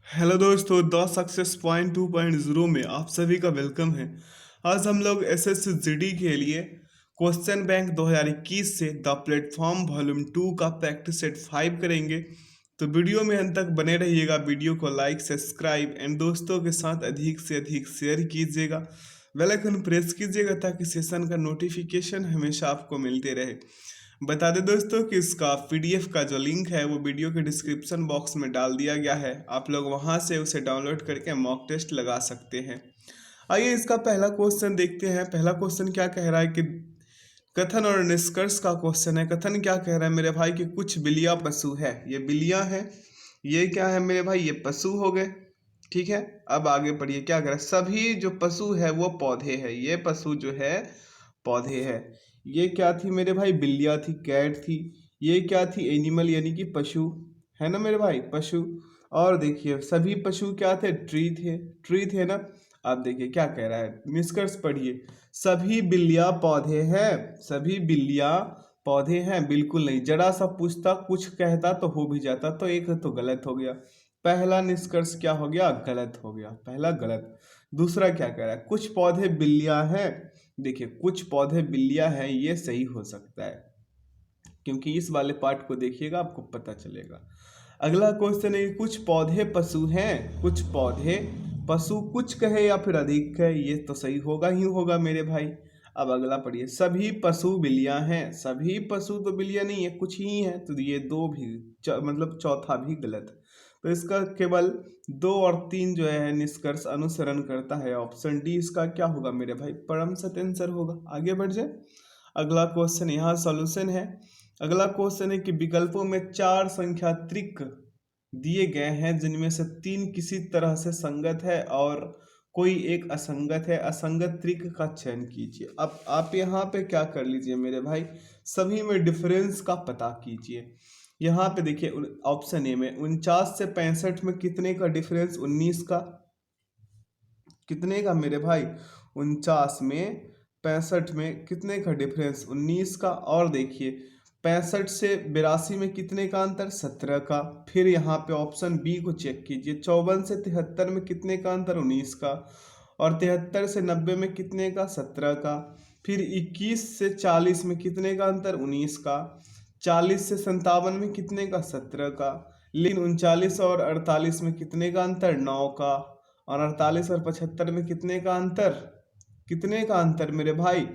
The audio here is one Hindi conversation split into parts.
हेलो दोस्तों, द सक्सेस पॉइंट 2.0 में आप सभी का वेलकम है। आज हम लोग एसएसजीडी के लिए क्वेश्चन बैंक 2021 से द प्लेटफॉर्म वॉल्यूम 2 का प्रैक्टिस सेट 5 करेंगे। तो वीडियो में अंत तक बने रहिएगा। वीडियो को लाइक, सब्सक्राइब एंड दोस्तों के साथ अधिक से अधिक शेयर कीजिएगा। बेल आइकन प्रेस कीजिएगा ताकि सेशन का नोटिफिकेशन हमेशा आपको मिलते रहे। बता दें दोस्तों कि इसका पीडीएफ का जो लिंक है वो वीडियो के डिस्क्रिप्शन बॉक्स में डाल दिया गया है। आप लोग वहां से उसे डाउनलोड करके मॉक टेस्ट लगा सकते हैं। आइए इसका पहला क्वेश्चन देखते हैं। पहला क्वेश्चन क्या कह रहा है कि कथन और निष्कर्ष का क्वेश्चन है। कथन क्या कह रहा है मेरे भाई कि कुछ बिल्लियां पशु है। ये बिल्लियां हैं। ये क्या है मेरे भाई? ये पशु हो गए। ठीक है, अब आगे पढ़िए क्या कह रहा है। सभी जो पशु है वो पौधे है। ये पशु जो है पौधे है। ये क्या थी मेरे भाई? बिल्लियाँ थी, कैट थी। ये क्या थी? एनिमल यानी कि पशु, है ना मेरे भाई? पशु। और देखिए सभी पशु क्या थे? ट्री थे। ट्री थे ना। आप देखिए क्या कह रहा है, निष्कर्ष पढ़िए। सभी बिल्लियाँ पौधे हैं। सभी बिल्लियाँ पौधे हैं? बिल्कुल नहीं। जरा सा पूछता, कुछ कहता तो हो भी जाता। तो एक तो गलत हो गया। पहला निष्कर्ष क्या हो गया? गलत हो गया। पहला गलत। दूसरा क्या कह रहा है? कुछ पौधे बिल्लियाँ हैं। देखिए कुछ पौधे बिल्लियाँ हैं, ये सही हो सकता है, क्योंकि इस वाले पार्ट को देखिएगा आपको पता चलेगा। अगला क्वेश्चन है कि कुछ पौधे पशु हैं। कुछ पौधे पशु, कुछ कहे या फिर अधिक कहे, ये तो सही होगा ही होगा मेरे भाई। अब अगला पढ़िए। सभी पशु बिल्लियाँ हैं। सभी पशु तो बिल्लियाँ नहीं है, कुछ ही हैं। तो ये दो भी मतलब चौथा भी गलत। तो इसका केवल 2 और 3 जो है निष्कर्ष अनुसरण करता है। ऑप्शन डी इसका क्या होगा मेरे भाई? परम सत्य आंसर होगा। आगे बढ़ जाए। अगला क्वेश्चन यहाँ सॉल्यूशन है। अगला क्वेश्चन है कि विकल्पों में 4 संख्यात्रिक दिए गए हैं जिनमें से 3 किसी तरह से संगत है और कोई एक असंगत है। असंगत त्रिक का चयन कीजिए। अब आप यहाँ पे क्या कर लीजिए मेरे भाई, सभी में डिफरेंस का पता कीजिए। यहाँ पे देखिए ऑप्शन ए में 49 से 65 में कितने का डिफरेंस? 19 का। कितने का मेरे भाई? 49 में 65 में कितने का डिफरेंस? 19 का। और देखिए 65 से 82 में कितने का अंतर? 17 का। फिर यहाँ पे ऑप्शन बी को चेक कीजिए। 54 से 73 में कितने का अंतर? 19 का। और 73 से 90 में कितने का? 17 का। फिर 21 से 40 में कितने का अंतर? 19 का। 40 से 57 में कितने का? 17 का। लेकिन 39 और 48 में कितने का अंतर? 9 का। और 48 और 75 में कितने का अंतर? कितने का अंतर मेरे भाई?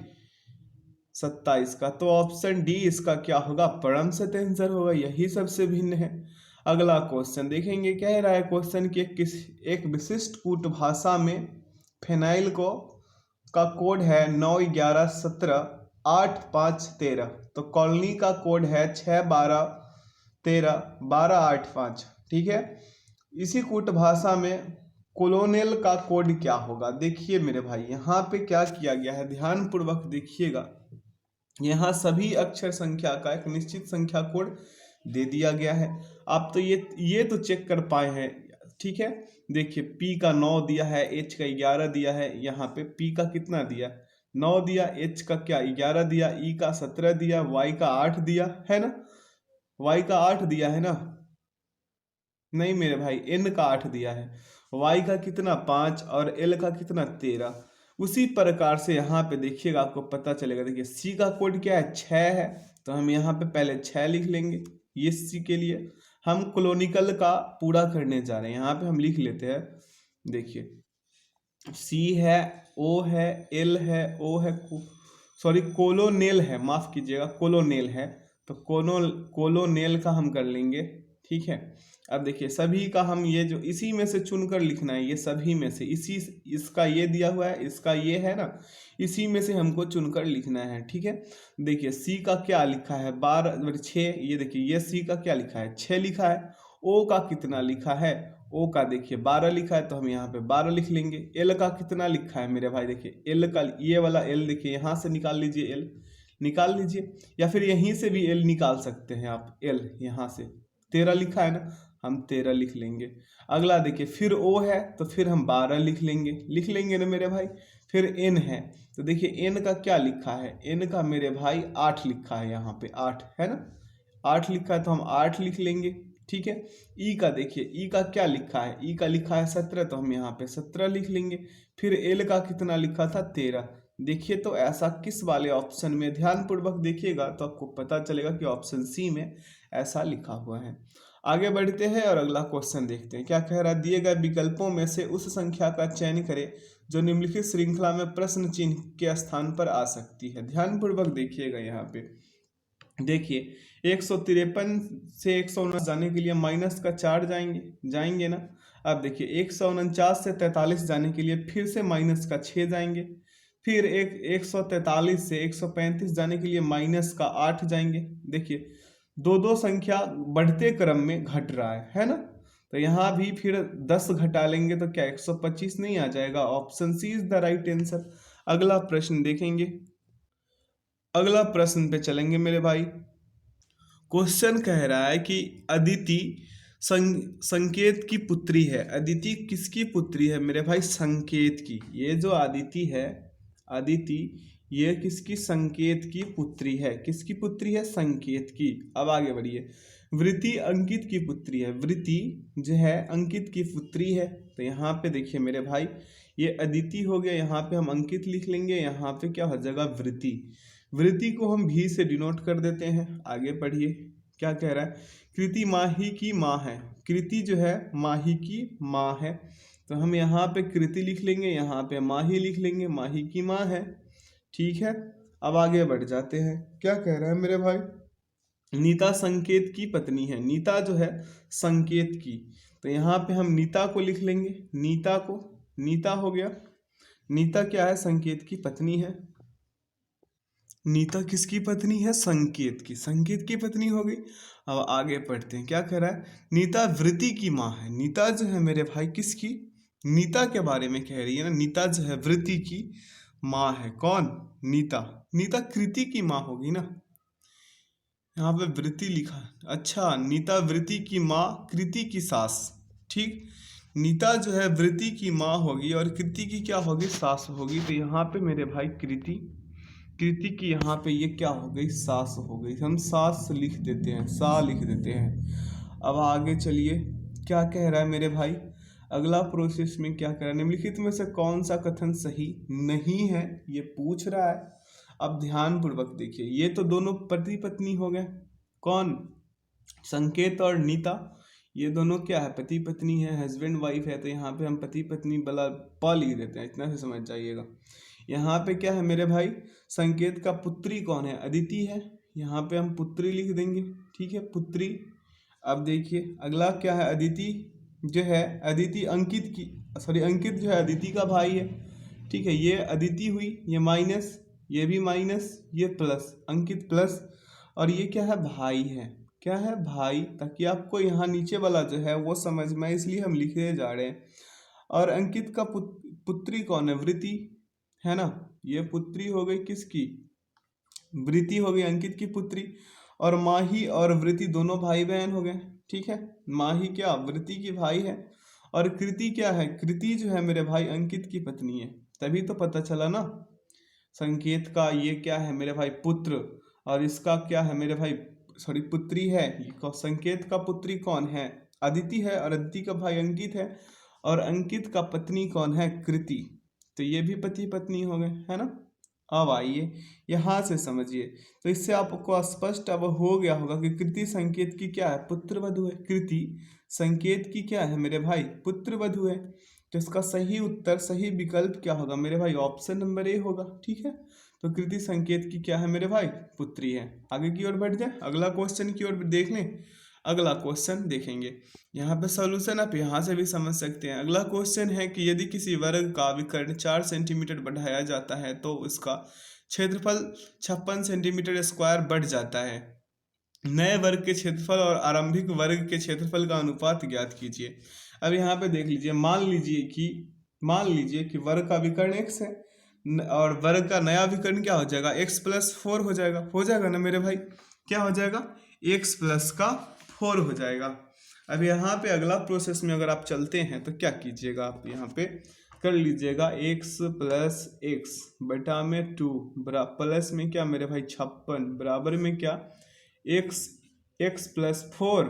27 का। तो ऑप्शन डी इसका क्या होगा? परम सत्य आंसर होगा। यही सबसे भिन्न है। अगला क्वेश्चन देखेंगे। कह रहा है क्वेश्चन कि एक विशिष्ट कूट भाषा में फेनाइल को का कोड है 9, 11, 17, 8, 5, 13। तो कॉलोनी का कोड है 6, 12, 13, 12, 8, 5। ठीक है। इसी कूट भाषा में कोलोनेल का कोड क्या होगा? देखिए मेरे भाई यहाँ पे क्या किया गया है, ध्यान पूर्वक देखिएगा। यहाँ सभी अक्षर संख्या का एक निश्चित संख्या कोड दे दिया गया है। आप तो ये तो चेक कर पाए हैं। ठीक है, देखिए P का 9 दिया है, H का 11 दिया है। यहाँ पे P का कितना दिया? 9 दिया। H का क्या? 11 दिया। E का 17 दिया। Y का 8 दिया है ना। Y का 8 दिया है ना। नहीं मेरे भाई, N का 8 दिया है। Y का कितना? 5। और L का कितना? 13। उसी प्रकार से यहाँ पे देखिएगा आपको पता चलेगा। देखिए C का कोड क्या है? 6 है। तो हम यहाँ पे पहले 6 लिख लेंगे। ये C के लिए हम कोलोनिकल का पूरा करने जा रहे हैं। यहाँ पे हम लिख लेते हैं। देखिए C है, O है, L है, O है, सॉरी कोलोनेल है, माफ कीजिएगा, कोलोनेल है। तो कोलोनेल का हम कर लेंगे। ठीक है। अब देखिए सभी का हम ये जो इसी में से चुनकर लिखना है। ये सभी में से इसी, इसका ये दिया हुआ है, इसका ये है ना, इसी में से हमको चुनकर लिखना है। ठीक है। देखिए सी का क्या लिखा है? 12, 6। ये देखिए ये सी का क्या लिखा है? 6 लिखा है। ओ का कितना लिखा है? ओ का देखिए 12 लिखा है। तो हम यहाँ पे 12 लिख लेंगे। एल का कितना लिखा है मेरे भाई? देखिए एल का, ये वाला एल देखिए यहाँ से निकाल लीजिए। एल निकाल लीजिए, या फिर यहीं से भी एल निकाल सकते हैं आप। एल यहाँ से 13 लिखा है ना, हम 13 लिख लेंगे। अगला देखिए फिर ओ है, तो फिर हम 12 लिख लेंगे ना मेरे भाई। फिर एन है, तो देखिए एन का क्या लिखा है? एन का मेरे भाई 8 लिखा है। यहाँ पे 8 है ना, 8 लिखा है तो हम 8 लिख लेंगे। ठीक है। ई का देखिए, ई का क्या लिखा है, ई का लिखा है 17, तो हम यहाँ पे 17 लिख लेंगे। फिर एल का कितना लिखा था, 13। देखिए तो ऐसा किस वाले ऑप्शन में, ध्यान पूर्वक देखिएगा तो आपको पता चलेगा कि ऑप्शन सी में ऐसा लिखा हुआ है। आगे बढ़ते हैं और अगला क्वेश्चन देखते हैं क्या कह रहा है। दिए गए विकल्पों में से उस संख्या का चयन करें जो निम्नलिखित श्रृंखला में प्रश्न चिन्ह के स्थान पर आ सकती है। ध्यान पूर्वक देखिएगा, यहाँ पे देखिए 153 से 149 जाने के लिए -4 जाएंगे ना। अब देखिए 149 से 43 जाने के लिए फिर से -6 जाएंगे। फिर 143 से 135 जाने के लिए -8 जाएंगे। देखिए दो दो संख्या बढ़ते क्रम में घट रहा है ना। तो यहाँ भी फिर 10 घटा लेंगे तो क्या 125 नहीं आ जाएगा। Option C is the right answer. अगला प्रश्न देखेंगे, अगला प्रश्न पे चलेंगे मेरे भाई। क्वेश्चन कह रहा है कि अदिति संकेत की पुत्री है। अदिति किसकी पुत्री है मेरे भाई, संकेत की। ये जो अदिति है, अदिति ये किसकी, संकेत की पुत्री है। किसकी पुत्री है, संकेत की। अब आगे बढ़िए, वृति अंकित की पुत्री है। वृति जो है अंकित की पुत्री है। तो यहाँ पे देखिए मेरे भाई, ये अदिति हो गया, यहाँ पे हम अंकित लिख लेंगे, यहाँ पे क्या हो जाएगा, वृति। वृति को हम भी से डिनोट कर देते हैं। आगे पढ़िए क्या कह रहा है, कृति माही की माँ है। कृति जो है माही की माँ है, तो हम यहाँ पे कृति लिख लेंगे, यहाँ पे माही लिख लेंगे, माही की माँ है। ठीक है, अब आगे बढ़ जाते हैं। क्या कह रहा है मेरे भाई, नीता संकेत की पत्नी है। नीता जो है संकेत की, तो यहाँ पे हम नीता को लिख लेंगे, नीता को। नीता हो गया, नीता क्या है, संकेत की पत्नी है। नीता किसकी पत्नी है, संकेत की। संकेत की पत्नी हो गई। अब आगे पढ़ते हैं क्या कह रहा है, नीता वृति की माँ है। नीता जो है मेरे भाई किसकी, नीता के बारे में कह रही है ना। नीता जो है वृति की माँ है। कौन, नीता। नीता कृति की माँ होगी ना, यहाँ पे वृति लिखा है। अच्छा, नीता वृति की माँ, कृति की सास। ठीक, नीता जो है वृति की माँ होगी और कृति की क्या होगी, सास होगी। तो यहाँ पे मेरे भाई कृति, कृति की यहाँ पे ये क्या हो गई, सास हो गई। हम सास लिख देते हैं, सा लिख देते हैं। अब आगे चलिए क्या कह रहा है मेरे भाई, अगला प्रोसेस में क्या कह रहा है, निम्नलिखित में से कौन सा कथन सही नहीं है, ये पूछ रहा है। अब ध्यान पूर्वक देखिए, ये तो दोनों पति पत्नी हो गए। कौन, संकेत और नीता, ये दोनों क्या है, पति पत्नी है, हस्बैंड वाइफ है। तो यहाँ पे हम पति पत्नी बला प लिख देते हैं, इतना से समझ जाइएगा। यहाँ पे क्या है मेरे भाई, संकेत का पुत्री कौन है, अदिति है। यहाँ पे हम पुत्री लिख देंगे। ठीक है, पुत्री। अब देखिए अगला क्या है, अदिति जो है, अदिति अंकित की, सॉरी अंकित जो है अदिति का भाई है। ठीक है, ये अदिति हुई, ये माइनस, ये भी माइनस, ये प्लस, अंकित प्लस, और ये क्या है, भाई है। क्या है, भाई, ताकि आपको यहाँ नीचे वाला जो है वो समझ में, इसलिए हम लिखने जा रहे हैं। और अंकित का पुत्री कौन है, वृति है ना। ये पुत्री हो गई किसकी, वृति हो गई अंकित की पुत्री। और माही और वृति दोनों भाई बहन हो गए। ठीक है, माही क्या, वृति की भाई है। और कृति क्या है, कृति जो है मेरे भाई अंकित की पत्नी है। तभी तो पता चला ना, संकेत का ये क्या है मेरे भाई, पुत्र, और इसका क्या है मेरे भाई, सॉरी पुत्री है। संकेत का पुत्री कौन है, अदिति है, और अदिति का भाई अंकित है। और अंकित का पत्नी कौन है, कृति। तो ये भी पति पत्नी हो गए, है ना। अब आइए यहाँ से समझिए, तो इससे आपको स्पष्ट अब हो गया होगा कि कृति संकेत की क्या है, पुत्र वधु है। कृति संकेत की क्या है मेरे भाई, पुत्र वधु है। तो इसका सही उत्तर, सही विकल्प क्या होगा मेरे भाई, ऑप्शन नंबर ए होगा। ठीक है, तो कृति संकेत की क्या है मेरे भाई, पुत्री है। आगे की ओर बढ़ जाए, अगला क्वेश्चन की ओर देख लें। अगला क्वेश्चन देखेंगे, यहाँ पे सॉल्यूशन आप यहाँ से भी समझ सकते हैं। अगला क्वेश्चन है कि यदि किसी वर्ग का विकर्ण 4 सेंटीमीटर बढ़ाया जाता है तो उसका क्षेत्रफल 56 सेंटीमीटर स्क्वायर बढ़ जाता है। नए वर्ग के क्षेत्रफल और आरंभिक वर्ग के क्षेत्रफल का अनुपात ज्ञात कीजिए। अब यहाँ पे देख लीजिए, मान लीजिए कि वर्ग का विकर्ण x है और वर्ग का नया विकर्ण क्या हो जाएगा, x+4 हो जाएगा ना मेरे भाई। क्या हो जाएगा, x+4 हो जाएगा। अब यहाँ पे अगला प्रोसेस में अगर आप चलते हैं तो क्या कीजिएगा, आप यहाँ पे कर लीजिएगा x+x बटा में 2 प्लस में क्या मेरे भाई 56 बराबर में क्या x+4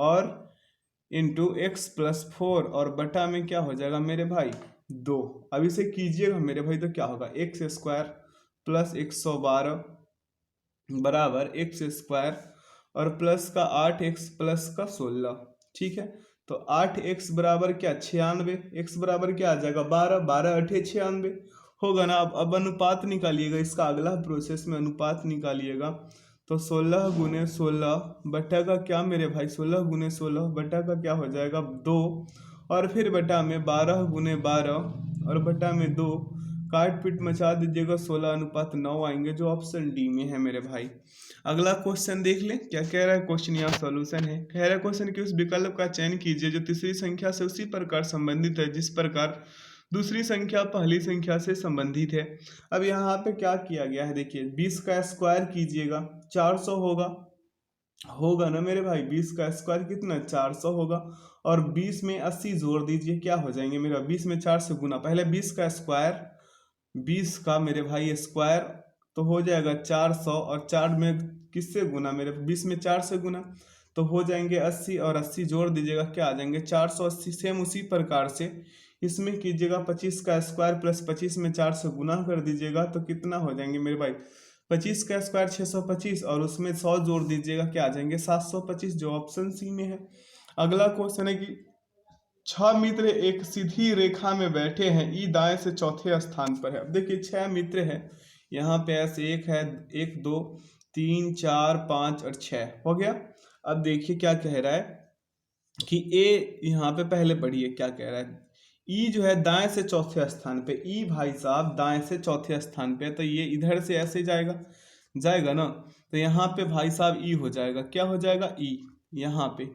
और इंटू एक्स प्लस 4 और बटा में क्या हो जाएगा मेरे भाई 2। अब इसे कीजिएगा मेरे भाई तो क्या होगा एक्स स्क्वायर प्लस 112 बराबर एक्स स्क्वायर और प्लस का 8x प्लस का 16। ठीक है, तो 8x बराबर क्या 96, x बराबर क्या आ जाएगा 12, 12 अठे 96 होगा ना। अब अनुपात निकालिएगा, इसका अगला प्रोसेस में अनुपात निकालिएगा। तो 16 गुने 16 बटा का क्या मेरे भाई 16 गुने 16 बटा का क्या हो जाएगा 2 और फिर बटा में 12 गुने 12 और बटा में 2, काट पीट मचा दीजिएगा 16:9 आएंगे जो ऑप्शन डी में है मेरे भाई। अगला क्वेश्चन देख ले क्या कह रहा है। क्वेश्चन यहाँ सॉल्यूशन है। कह रहा है क्वेश्चन कि उस विकल्प का चयन कीजिए जो तीसरी संख्या से उसी प्रकार संबंधित है जिस प्रकार दूसरी संख्या पहली संख्या से संबंधित है। अब यहाँ पे क्या किया गया है देखिए 20 का स्क्वायर कीजिएगा 400 होगा ना मेरे भाई। 20 का स्क्वायर कितना 400 होगा और 20 में 80 जोड़ दीजिए क्या हो जाएंगे मेरा 20 में 4 से गुना। पहले 20 का स्क्वायर 20 का मेरे भाई स्क्वायर तो हो जाएगा 400 और 4 में किससे गुना मेरे 20 में 4 से गुना तो हो जाएंगे 80 और 80 जोड़ दीजिएगा क्या आ जाएंगे 480। सेम उसी प्रकार से इसमें कीजिएगा 25 का स्क्वायर प्लस 25 में 4 से गुना कर दीजिएगा तो कितना हो जाएंगे मेरे भाई 25 का स्क्वायर 625 और उसमें 100 जोड़ दीजिएगा क्या आ जाएंगे 725 जो ऑप्शन सी में है। अगला क्वेश्चन है कि 6 मित्र एक सीधी रेखा में बैठे हैं, ई दाएं से चौथे स्थान पर है। अब देखिए 6 मित्र है, यहाँ पे ऐसे एक है 1 2 3 4 5 और 6 हो गया। अब देखिए क्या कह रहा है कि ए यहाँ पे पहले पढ़िए क्या कह रहा है। ई जो है दाएं से चौथे स्थान पे, ई भाई साहब दाएं से चौथे स्थान पे, तो ये इधर से ऐसे जाएगा ना। तो यहाँ पे भाई साहब ई हो जाएगा क्या हो जाएगा ई, यहाँ पे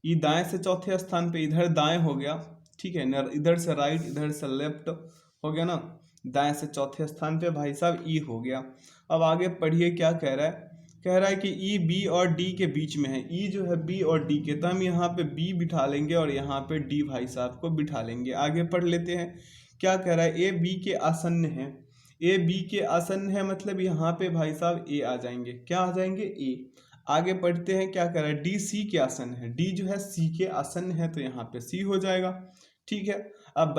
ई दाएं से चौथे स्थान पे इधर दाएं हो गया। ठीक है ना, इधर से राइट इधर से लेफ्ट हो गया ना। दाएं से चौथे स्थान पे भाई साहब ई हो गया। अब आगे पढ़िए क्या कह रहा है कि ई बी और डी के बीच में है। ई जो है बी और डी के, तो हम यहाँ पे बी बिठा लेंगे और यहाँ पे डी भाई साहब को बिठा लेंगे। आगे पढ़ लेते हैं क्या कह रहा है। ए बी के आसन्न है, ए बी के आसन्न है मतलब यहाँ पे भाई साहब ए आ जाएंगे, क्या आ जाएंगे ए। आगे बढ़ते हैं क्या कह रहा है डी सी के आसन्न है, डी जो है सी के आसन्न है तो यहाँ पे सी हो जाएगा। ठीक है, अब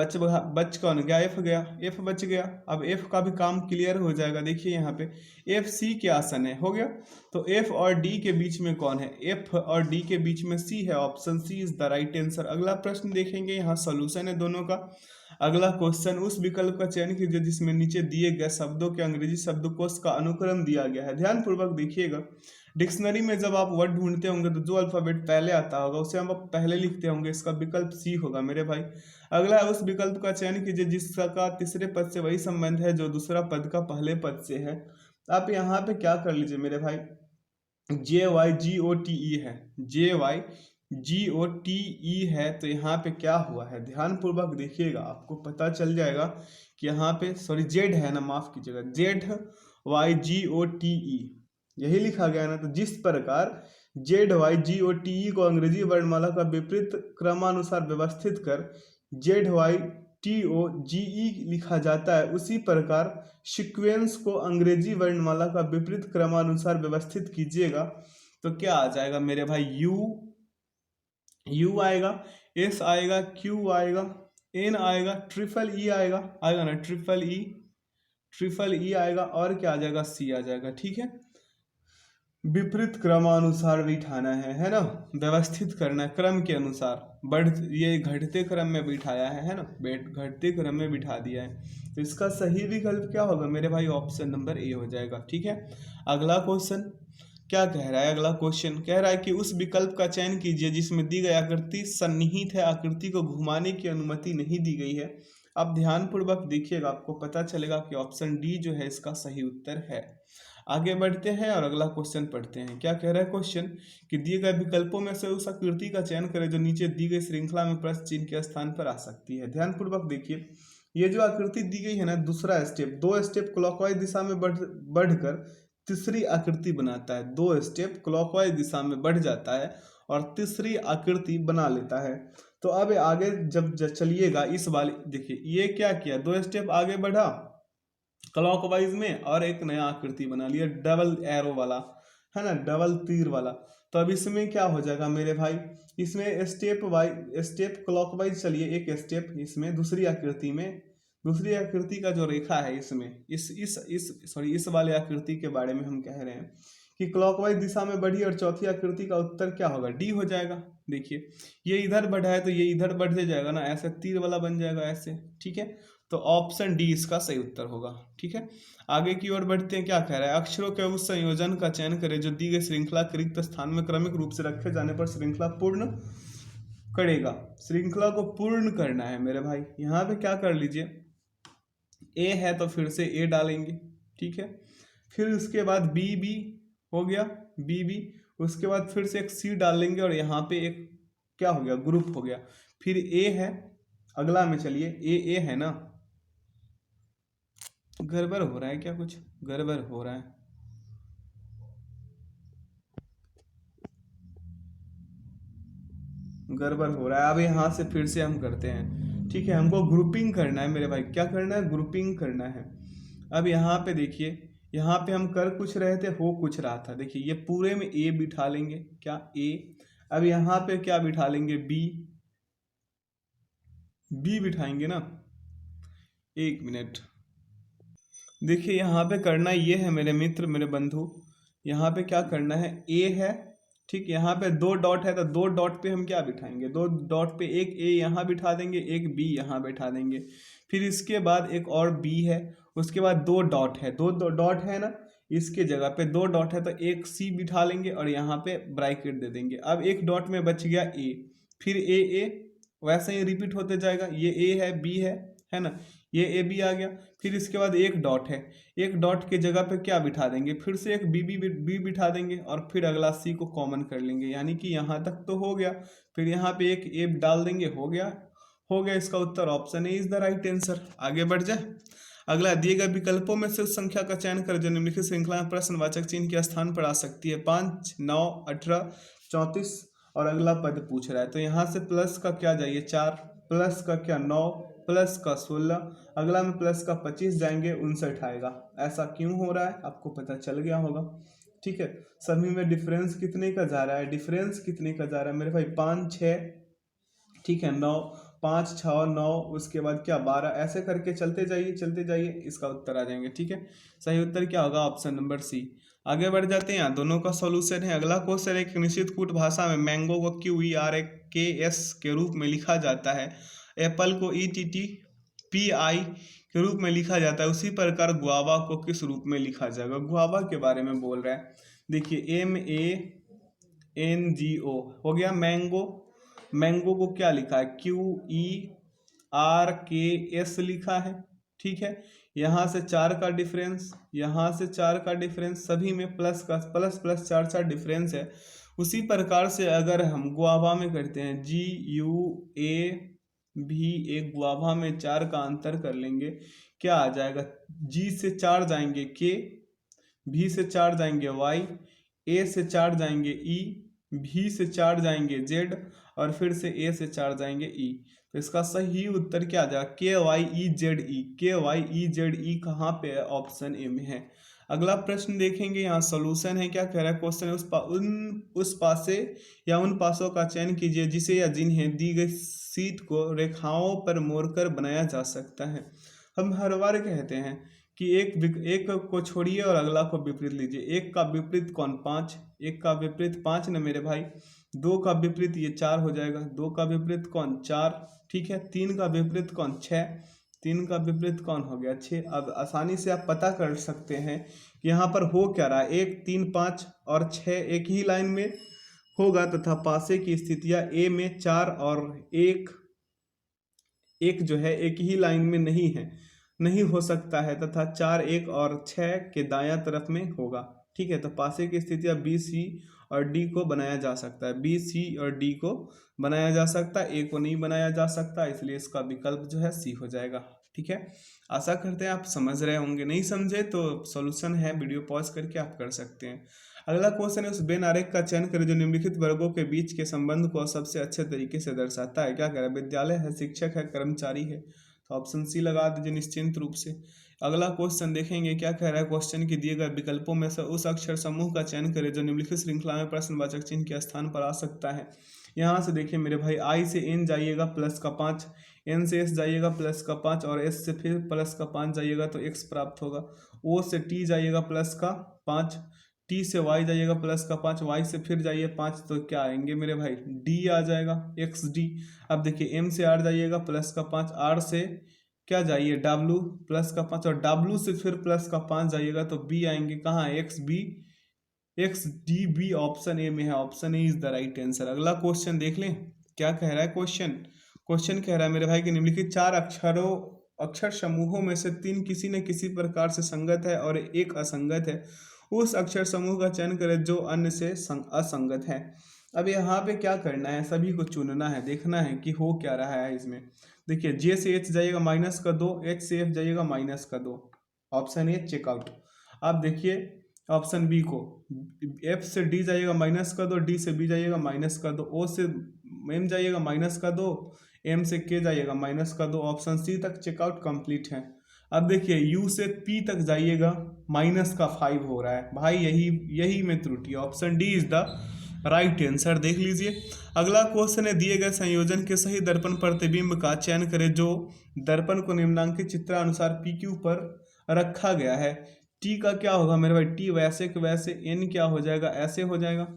बच कौन गया एफ गया, एफ बच गया। अब एफ का भी काम क्लियर हो जाएगा। देखिए यहाँ पे एफ सी के आसन है हो गया, तो एफ और डी के बीच में कौन है एफ और डी के बीच में सी है, option C is the right answer. अगला प्रश्न देखेंगे, यहाँ सॉल्यूशन है दोनों का। अगला क्वेश्चन उस विकल्प का चयन कीजिए जिसमें नीचे दिए गए शब्दों के अंग्रेजी शब्दकोश का अनुक्रम दिया गया है। ध्यान पूर्वक देखिएगा, डिक्शनरी में जब आप वर्ड ढूंढते होंगे तो जो अल्फाबेट पहले आता होगा उसे हम पहले लिखते होंगे, इसका विकल्प सी होगा मेरे भाई। अगला है उस विकल्प का चयन कीजिए जिसका तीसरे पद से वही संबंध है जो दूसरा पद का पहले पद से है। आप यहाँ पे क्या कर लीजिए मेरे भाई, JYGOTE है, JYGOTE है, तो यहाँ पे क्या हुआ है ध्यान पूर्वक देखिएगा, आपको पता चल जाएगा कि यहाँ पे सॉरी जेड है ना, माफ कीजिएगा, ZYGOTE यही लिखा गया ना। तो जिस प्रकार ZYGOTE को अंग्रेजी वर्णमाला का विपरीत क्रमानुसार व्यवस्थित कर ZYTOGE लिखा जाता है, उसी प्रकार सीक्वेंस को अंग्रेजी वर्णमाला का विपरीत क्रमानुसार व्यवस्थित कीजिएगा तो क्या आ जाएगा मेरे भाई यू आएगा, एस आएगा, क्यू आएगा, एन आएगा, ट्रिपल आएगा ना, ट्रिपल ई आएगा और क्या आ जाएगा सी आ जाएगा। ठीक है, विपरीत क्रमानुसार बिठाना है ना, व्यवस्थित करना है क्रम के अनुसार। ये घटते क्रम में बिठाया है ना, घटते क्रम में बिठा दिया है, तो इसका सही विकल्प क्या होगा मेरे भाई, ऑप्शन नंबर ए हो जाएगा। ठीक है, अगला क्वेश्चन क्या कह रहा है। अगला क्वेश्चन कह रहा है कि उस विकल्प का चयन कीजिए जिसमें दी गई आकृति सन्निहित है, आकृति को घुमाने की अनुमति नहीं दी गई है। अब ध्यानपूर्वक देखिएगा, आपको पता चलेगा कि ऑप्शन डी जो है इसका सही उत्तर है। आगे बढ़ते हैं और अगला क्वेश्चन पढ़ते हैं। क्या कह रहा है क्वेश्चन कि दिए गए विकल्पों में से उस आकृति का चयन करें जो नीचे दी गई श्रृंखला में प्रश्न चिन्ह के स्थान पर आ सकती है। ध्यानपूर्वक देखिए, ये जो आकृति दी गई है ना, दूसरा स्टेप, 2 स्टेप क्लॉकवाइज दिशा में बढ़कर तीसरी आकृति बनाता है। 2 स्टेप क्लॉकवाइज दिशा में बढ़ जाता है और तीसरी आकृति बना लेता है। तो अब आगे जब चलिएगा इस वाली, देखिए ये क्या किया, 2 स्टेप आगे बढ़ा क्लॉकवाइज में और एक नया आकृति बना लिया, डबल एरो वाला है ना, डबल तीर वाला। तो अब इसमें क्या हो जाएगा मेरे भाई, इसमें स्टेप क्लॉकवाइज चलिए, एक स्टेप इसमें दूसरी आकृति का जो रेखा है इसमें इस वाले आकृति के बारे में हम कह रहे हैं कि क्लॉकवाइज दिशा में बढ़ी और चौथी आकृति का उत्तर क्या होगा, डी हो जाएगा। देखिए ये इधर बढ़ा है तो ये इधर बढ़ते जाएगा ना, ऐसे तीर वाला बन जाएगा ऐसे, ठीक है। तो ऑप्शन डी इसका सही उत्तर होगा, ठीक है। आगे की ओर बढ़ते हैं, क्या कह रहा है, अक्षरों के उस संयोजन का चयन करें जो दी गई श्रृंखला के रिक्त स्थान में क्रमिक रूप से रखे जाने पर श्रृंखला पूर्ण करेगा। श्रृंखला को पूर्ण करना है मेरे भाई, यहाँ पे क्या कर लीजिए, ए है तो फिर से ए डालेंगे, ठीक है। फिर उसके बाद बी हो गया, बी उसके बाद फिर से एक सी डालेंगे और यहाँ पे एक क्या हो गया, ग्रुप हो गया। फिर ए है, अगला में चलिए ए है ना, गड़बड़ हो रहा है क्या, कुछ गड़बड़ हो रहा है, गड़बड़ हो रहा है। अब यहाँ से फिर से हम करते हैं, ठीक है। हमको ग्रुपिंग करना है मेरे भाई, क्या करना है, ग्रुपिंग करना है। अब यहाँ पे देखिए, यहाँ पे हम कर कुछ रहे थे, हो कुछ रहा था। देखिए ये पूरे में ए बिठा लेंगे, क्या ए। अब यहाँ पे क्या बिठा लेंगे, बी बिठाएंगे ना, एक मिनट। देखिए यहाँ पे करना ये है मेरे मित्र, मेरे बंधु, यहाँ पे क्या करना है, ए है, ठीक। यहाँ पे 2 डॉट है तो 2 डॉट पे हम क्या बिठाएंगे, 2 डॉट पे एक ए यहाँ बिठा देंगे, एक बी यहाँ बिठा देंगे। फिर इसके बाद एक और बी है, उसके बाद 2 डॉट है, 2 डॉट है ना, इसके जगह पे 2 डॉट है तो एक सी बिठा लेंगे और यहाँ पे ब्रैकेट दे देंगे। अब एक डॉट में बच गया ए, फिर ए वैसे ही रिपीट होते जाएगा, ये ए है, बी है ना, ये ए बी आ गया। फिर इसके बाद एक डॉट है, एक डॉट के जगह पे क्या बिठा देंगे, फिर से एक बी बिठा देंगे और फिर अगला सी को कॉमन कर लेंगे, यानी कि यहाँ तक तो हो गया। फिर यहाँ पे एक ए डाल देंगे, हो गया इसका उत्तर option A is the right answer. आगे बढ़ जाए, अगला, दिए गए विकल्पों में से उस संख्या का चयन कर जो निम्नलिखित श्रृंखला में प्रश्नवाचक चिन्ह के स्थान पर आ सकती है। 5, 9, 18, 34 और अगला पद पूछ रहा है, तो यहाँ से प्लस का क्या जाइए 4, प्लस का क्या 9, प्लस का 16, अगला में प्लस का 25 जाएंगे, 59 आएगा। ऐसा क्यों हो रहा है आपको पता चल गया होगा, ठीक है। सभी में डिफरेंस कितने का जा रहा है, डिफरेंस कितने का जा रहा है मेरे भाई, 5, 6, ठीक है, 9, 5, 6, 9, उसके बाद क्या 12, ऐसे करके चलते जाइए, इसका उत्तर आ जाएंगे, ठीक है। सही उत्तर क्या होगा, ऑप्शन नंबर सी। आगे बढ़ जाते हैं, दोनों का सॉल्यूशन है। अगला क्वेश्चन है, एक निश्चित कूट भाषा में मैंगो को QERKS के रूप में लिखा जाता है, एप्पल को ETTPI के रूप में लिखा जाता है, उसी प्रकार गुआवा को किस रूप में लिखा जाएगा। गुआवा के बारे में बोल रहा है, देखिए MANGO हो गया, मैंगो को क्या लिखा है, QERKS लिखा है, ठीक है। यहाँ से 4 का डिफरेंस, यहाँ से 4 का डिफरेंस, सभी में प्लस 4 डिफरेंस है। उसी प्रकार से अगर हम गुआवा में करते हैं, GUAVA, गुआवा में 4 का अंतर कर लेंगे, क्या आ जाएगा, G से 4 जाएंगे K, V से 4 जाएंगे Y, A से 4 जाएंगे E, V से 4 जाएंगे Z और फिर से A से 4 जाएंगे E। तो इसका सही उत्तर क्या आ जाएगा, KYEZE कहाँ पे है, ऑप्शन ए में है। अगला प्रश्न देखेंगे, यहाँ सॉल्यूशन है, क्या कह रहा है क्वेश्चन है, उस पासे या उन पासों का चयन कीजिए जिसे या जिन्हें दी गई शीट को रेखाओं पर मोड़कर बनाया जा सकता है। हम हर बार कहते हैं कि एक को छोड़िए और अगला को विपरीत लीजिए। एक का विपरीत कौन, 5, एक का विपरीत 5 ना मेरे भाई। 2 का विपरीत ये 4 हो जाएगा, 2 का विपरीत कौन, 4, ठीक है। 3 का विपरीत कौन, 6, 3 का विपरीत कौन हो गया, 6। अब आसानी से आप पता कर सकते हैं कि यहाँ पर हो क्या रहा है, 1, 3, 5 और 6 एक ही लाइन में होगा तथा पासे की स्थितियाँ ए में 4 और 1 जो है एक ही लाइन में नहीं हो सकता है तथा 4, 1 और 6 के दायां तरफ में होगा, ठीक है। तो पासे की स्थितियाँ बी, सी और डी को बनाया जा सकता है, बी, सी और डी को बनाया जा सकता है, ए को नहीं बनाया जा सकता, इसलिए इसका विकल्प जो है सी हो जाएगा, ठीक है। आशा करते हैं आप समझ रहे होंगे, नहीं समझे तो सॉल्यूशन है, वीडियो पॉज करके आप कर सकते हैं। अगला क्वेश्चन है, उस बेन आरेख का चयन करें जो निम्नलिखित वर्गों के बीच के संबंध को सबसे अच्छे तरीके से दर्शाता है। क्या कह रहा है, विद्यालय है, शिक्षक है, कर्मचारी है। तो ऑप्शन सी लगा दीजिए निश्चिंत रूप से। अगला क्वेश्चन देखेंगे क्या कह रहा है। क्वेश्चन के दिए गए विकल्पों में से उस अक्षर समूह का चयन करें जो निम्नलिखित श्रृंखला में प्रश्नवाचक चिन्ह के स्थान पर आ सकता है। यहाँ से देखिए मेरे भाई, आई से एन जाइएगा प्लस का 5, एन से एस जाइएगा प्लस का 5 और एस से फिर प्लस का 5 जाइएगा तो एक्स प्राप्त होगा। ओ से टी जाइएगा प्लस का 5, टी से वाई जाइएगा प्लस का 5, वाई से फिर जाइए 5 तो क्या आएंगे मेरे भाई, डी आ जाएगा, एक्स डी। अब देखिए एम से आर जाइएगा प्लस का 5, आर से क्या जाइए डब्लू प्लस का 5 और डब्लू से फिर प्लस का 5 जाइएगा तो बी आएंगे कहाँ, X B, X D B option A में है। Option A is the right answer. अगला क्वेश्चन देख लें क्या कह रहा है। क्वेश्चन क्वेश्चन कह रहा है मेरे भाई कि निम्नलिखित 4 अक्षर समूहों में से 3 किसी न किसी प्रकार से संगत है और एक असंगत है। उस अक्षर समूह का चयन करें जो अन्य से असंगत है। अब यहाँ पे क्या करना है, सभी को चुनना है, देखना है कि हो क्या रहा है इसमें। देखिए जे से एच जाइएगा माइनस का 2, एच से एफ जाइएगा माइनस का 2, ऑप्शन ए चेकआउट। आप देखिए ऑप्शन बी को, एफ से डी जाइएगा माइनस का 2, डी से बी जाइएगा माइनस का 2, ओ से एम जाइएगा माइनस का 2, एम से के जाइएगा माइनस का 2, ऑप्शन सी तक चेकआउट कंप्लीट है। अब देखिए यू से पी तक जाइएगा माइनस का 5 हो रहा है भाई, यही में त्रुटि, option D is the right answer. देख लीजिए अगला क्वेश्चन है, दिए गए संयोजन के सही दर्पण प्रतिबिंब का चयन करें जो दर्पण को निम्नांकित चित्रानुसार पी क्यू पर रखा गया है। टी का क्या होगा मेरे भाई, टी वैसे के वैसे, एन क्या हो जाएगा ऐसे हो जाएगा,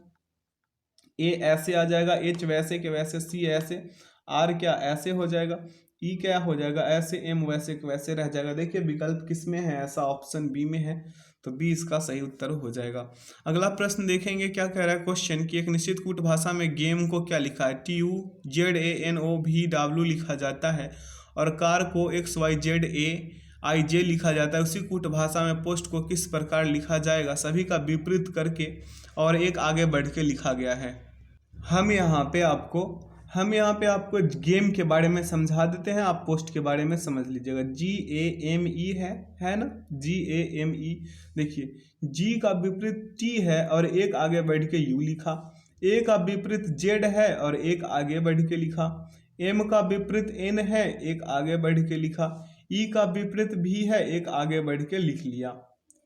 ए ऐसे आ जाएगा, एच वैसे के वैसे, सी ऐसे, आर क्या ऐसे हो जाएगा, ई क्या हो जाएगा ऐसे, एम वैसे के वैसे रह जाएगा। देखिए विकल्प किस में है, ऐसा ऑप्शन बी में है, तो बी इसका सही उत्तर हो जाएगा। अगला प्रश्न देखेंगे क्या कह रहा है क्वेश्चन कि एक निश्चित कूट भाषा में गेम को क्या लिखा है, T U Z A N O भी डब्ल्यू लिखा जाता है और कार को X Y Z A I J लिखा जाता है। उसी कूट भाषा में पोस्ट को किस प्रकार लिखा जाएगा, सभी का विपरीत करके और एक आगे बढ़ के लिखा गया है। हम यहाँ पे आपको गेम के बारे में समझा देते हैं, आप पोस्ट के बारे में समझ लीजिएगा। GAME है ना, GAME। देखिए जी का विपरीत टी है और एक आगे बढ़ के यू लिखा, ए का विपरीत जेड है और एक आगे बढ़ के लिखा, एम का विपरीत एन है एक आगे बढ़ के लिखा, ई का विपरीत भी है एक आगे बढ़ के लिख लिया।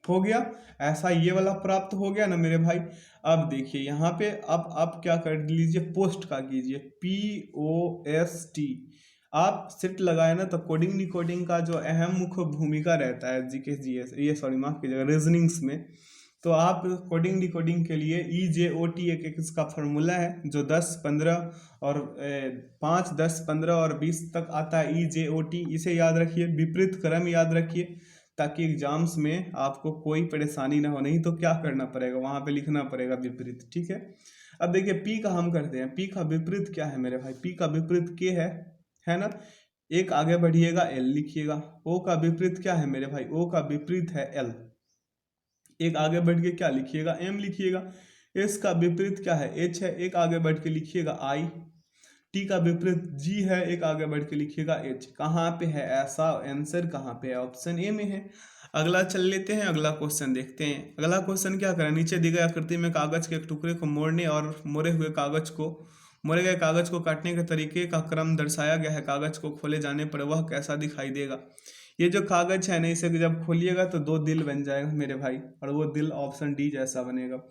हो गया ऐसा, ये वाला प्राप्त हो गया ना मेरे भाई। अब देखिए यहाँ पे अब आप क्या कर लीजिए, पोस्ट का कीजिए, POST। आप शिफ्ट लगाए ना तो कोडिंग डिकोडिंग का जो अहम मुख्य भूमिका रहता है जीके जीएस ये सॉरी माफ कीजिएगा रीजनिंग्स में, तो आप कोडिंग डिकोडिंग के लिए EJOT एक इसका फॉर्मूला है जो 10 15 और 5 10 15 और 20 तक आता है। EJOT इसे याद रखिए, विपरीत क्रम याद रखिए ताकि एग्जाम्स में आपको कोई परेशानी ना हो, नहीं तो क्या करना पड़ेगा वहां पे लिखना पड़ेगा विपरीत। ठीक है, अब देखिए पी का हम करते हैं, पी का विपरीत क्या है मेरे भाई, पी का विपरीत के है ना, एक आगे बढ़िएगा एल लिखिएगा। ओ का विपरीत क्या है मेरे भाई, ओ का विपरीत है एल, एक आगे बढ़ के क्या लिखिएगा एम लिखिएगा। एस का विपरीत क्या है, एच है, एक आगे बढ़ के लिखिएगा आई। टी का विपरीत जी है, एक आगे बढ़ के लिखिएगा एच। कहाँ पे है ऐसा आंसर, कहाँ पे है, ऑप्शन ए में है। अगला चल लेते हैं, अगला क्वेश्चन देखते हैं। अगला क्वेश्चन क्या करें, नीचे दी गई आकृति में कागज के एक टुकड़े को मोड़ने और मोड़े गए कागज को काटने के तरीके का क्रम दर्शाया गया है। कागज को खोले जाने पर वह कैसा दिखाई देगा। ये जो कागज है ना, इसे जब खोलिएगा तो 2 दिल बन जाएगा मेरे भाई, और वो दिल ऑप्शन डी जैसा बनेगा।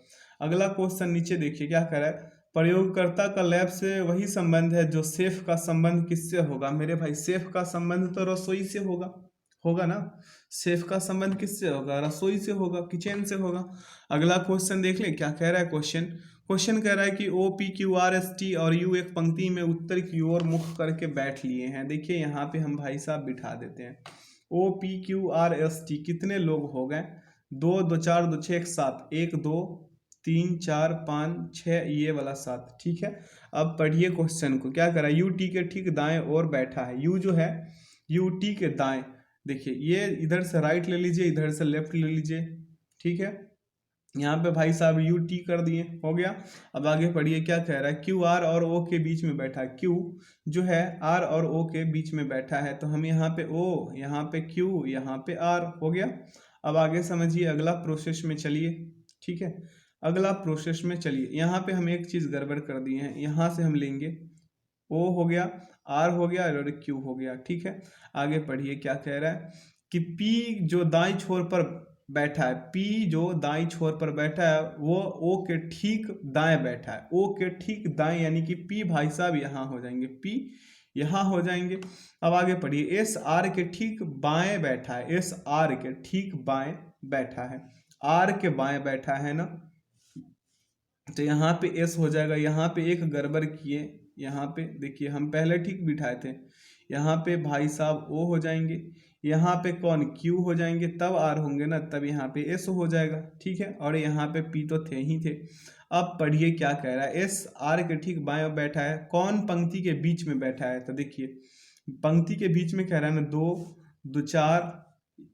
अगला क्वेश्चन नीचे देखिए क्या कह रहा है, प्रयोगकर्ता का लैब से वही संबंध है जो शेफ का संबंध किससे होगा। मेरे भाई शेफ का संबंध तो रसोई से होगा ना, शेफ का संबंध किससे होगा, रसोई से होगा, किचन से होगा। अगला क्वेश्चन देख ले क्या कह रहा है क्वेश्चन कह रहा है कि OPQRST और यू एक पंक्ति में उत्तर की ओर मुख करके बैठ लिए हैं। देखिए यहाँ पे हम भाई साहब बिठा देते हैं, OPQRST कितने लोग हो गए, 2 2 4 2 6 7, 1 2 3 4 5 6, ये वाला 7। ठीक है, अब पढ़िए क्वेश्चन को, क्या करा, यू टी के ठीक दाएं ओर बैठा है। यू जो है यू टी के दाएं, देखिए ये इधर से राइट ले लीजिए, इधर से लेफ्ट ले लीजिए। ठीक है, यहाँ पे भाई साहब यू टी कर दिए, हो गया। अब आगे पढ़िए क्या कह रहा है, क्यू आर और ओ के बीच में बैठा है। क्यू जो है आर और ओ के बीच में बैठा है, तो हम यहाँ पे ओ, यहाँ पे क्यू, यहाँ पे आर, हो गया। अब आगे समझिए, अगला प्रोसेस में चलिए। ठीक है, अगला प्रोसेस में चलिए, यहाँ पे हम एक चीज गड़बड़ कर दिए हैं, यहाँ से हम लेंगे ओ हो गया, आर हो गया और क्यू हो गया। ठीक है, आगे पढ़िए क्या कह रहा है कि पी जो दाईं छोर पर बैठा है, पी जो दाईं छोर पर बैठा है वो ओ के ठीक दाएं बैठा है, ओ के ठीक दाएं, यानी कि पी भाई साहब यहाँ हो जाएंगे, पी यहाँ हो जाएंगे। अब आगे पढ़िए, एस आर के ठीक बाएं बैठा है, एस आर के ठीक बाएं बैठा है, आर के बाएं बैठा है ना, तो यहाँ पे एस हो जाएगा। यहाँ पे एक गड़बड़ किए, यहाँ पे देखिए हम पहले ठीक बिठाए थे, यहाँ पे भाई साहब ओ हो जाएंगे, यहाँ पे कौन क्यू हो जाएंगे, तब आर होंगे ना, तब यहाँ पे एस हो जाएगा। ठीक है, और यहाँ पे पी तो थे ही थे। अब पढ़िए क्या कह रहा है, एस आर के ठीक बाएं बैठा है, कौन पंक्ति के बीच में बैठा है, तो देखिए पंक्ति के बीच में कह रहा है ना, दो दो चार,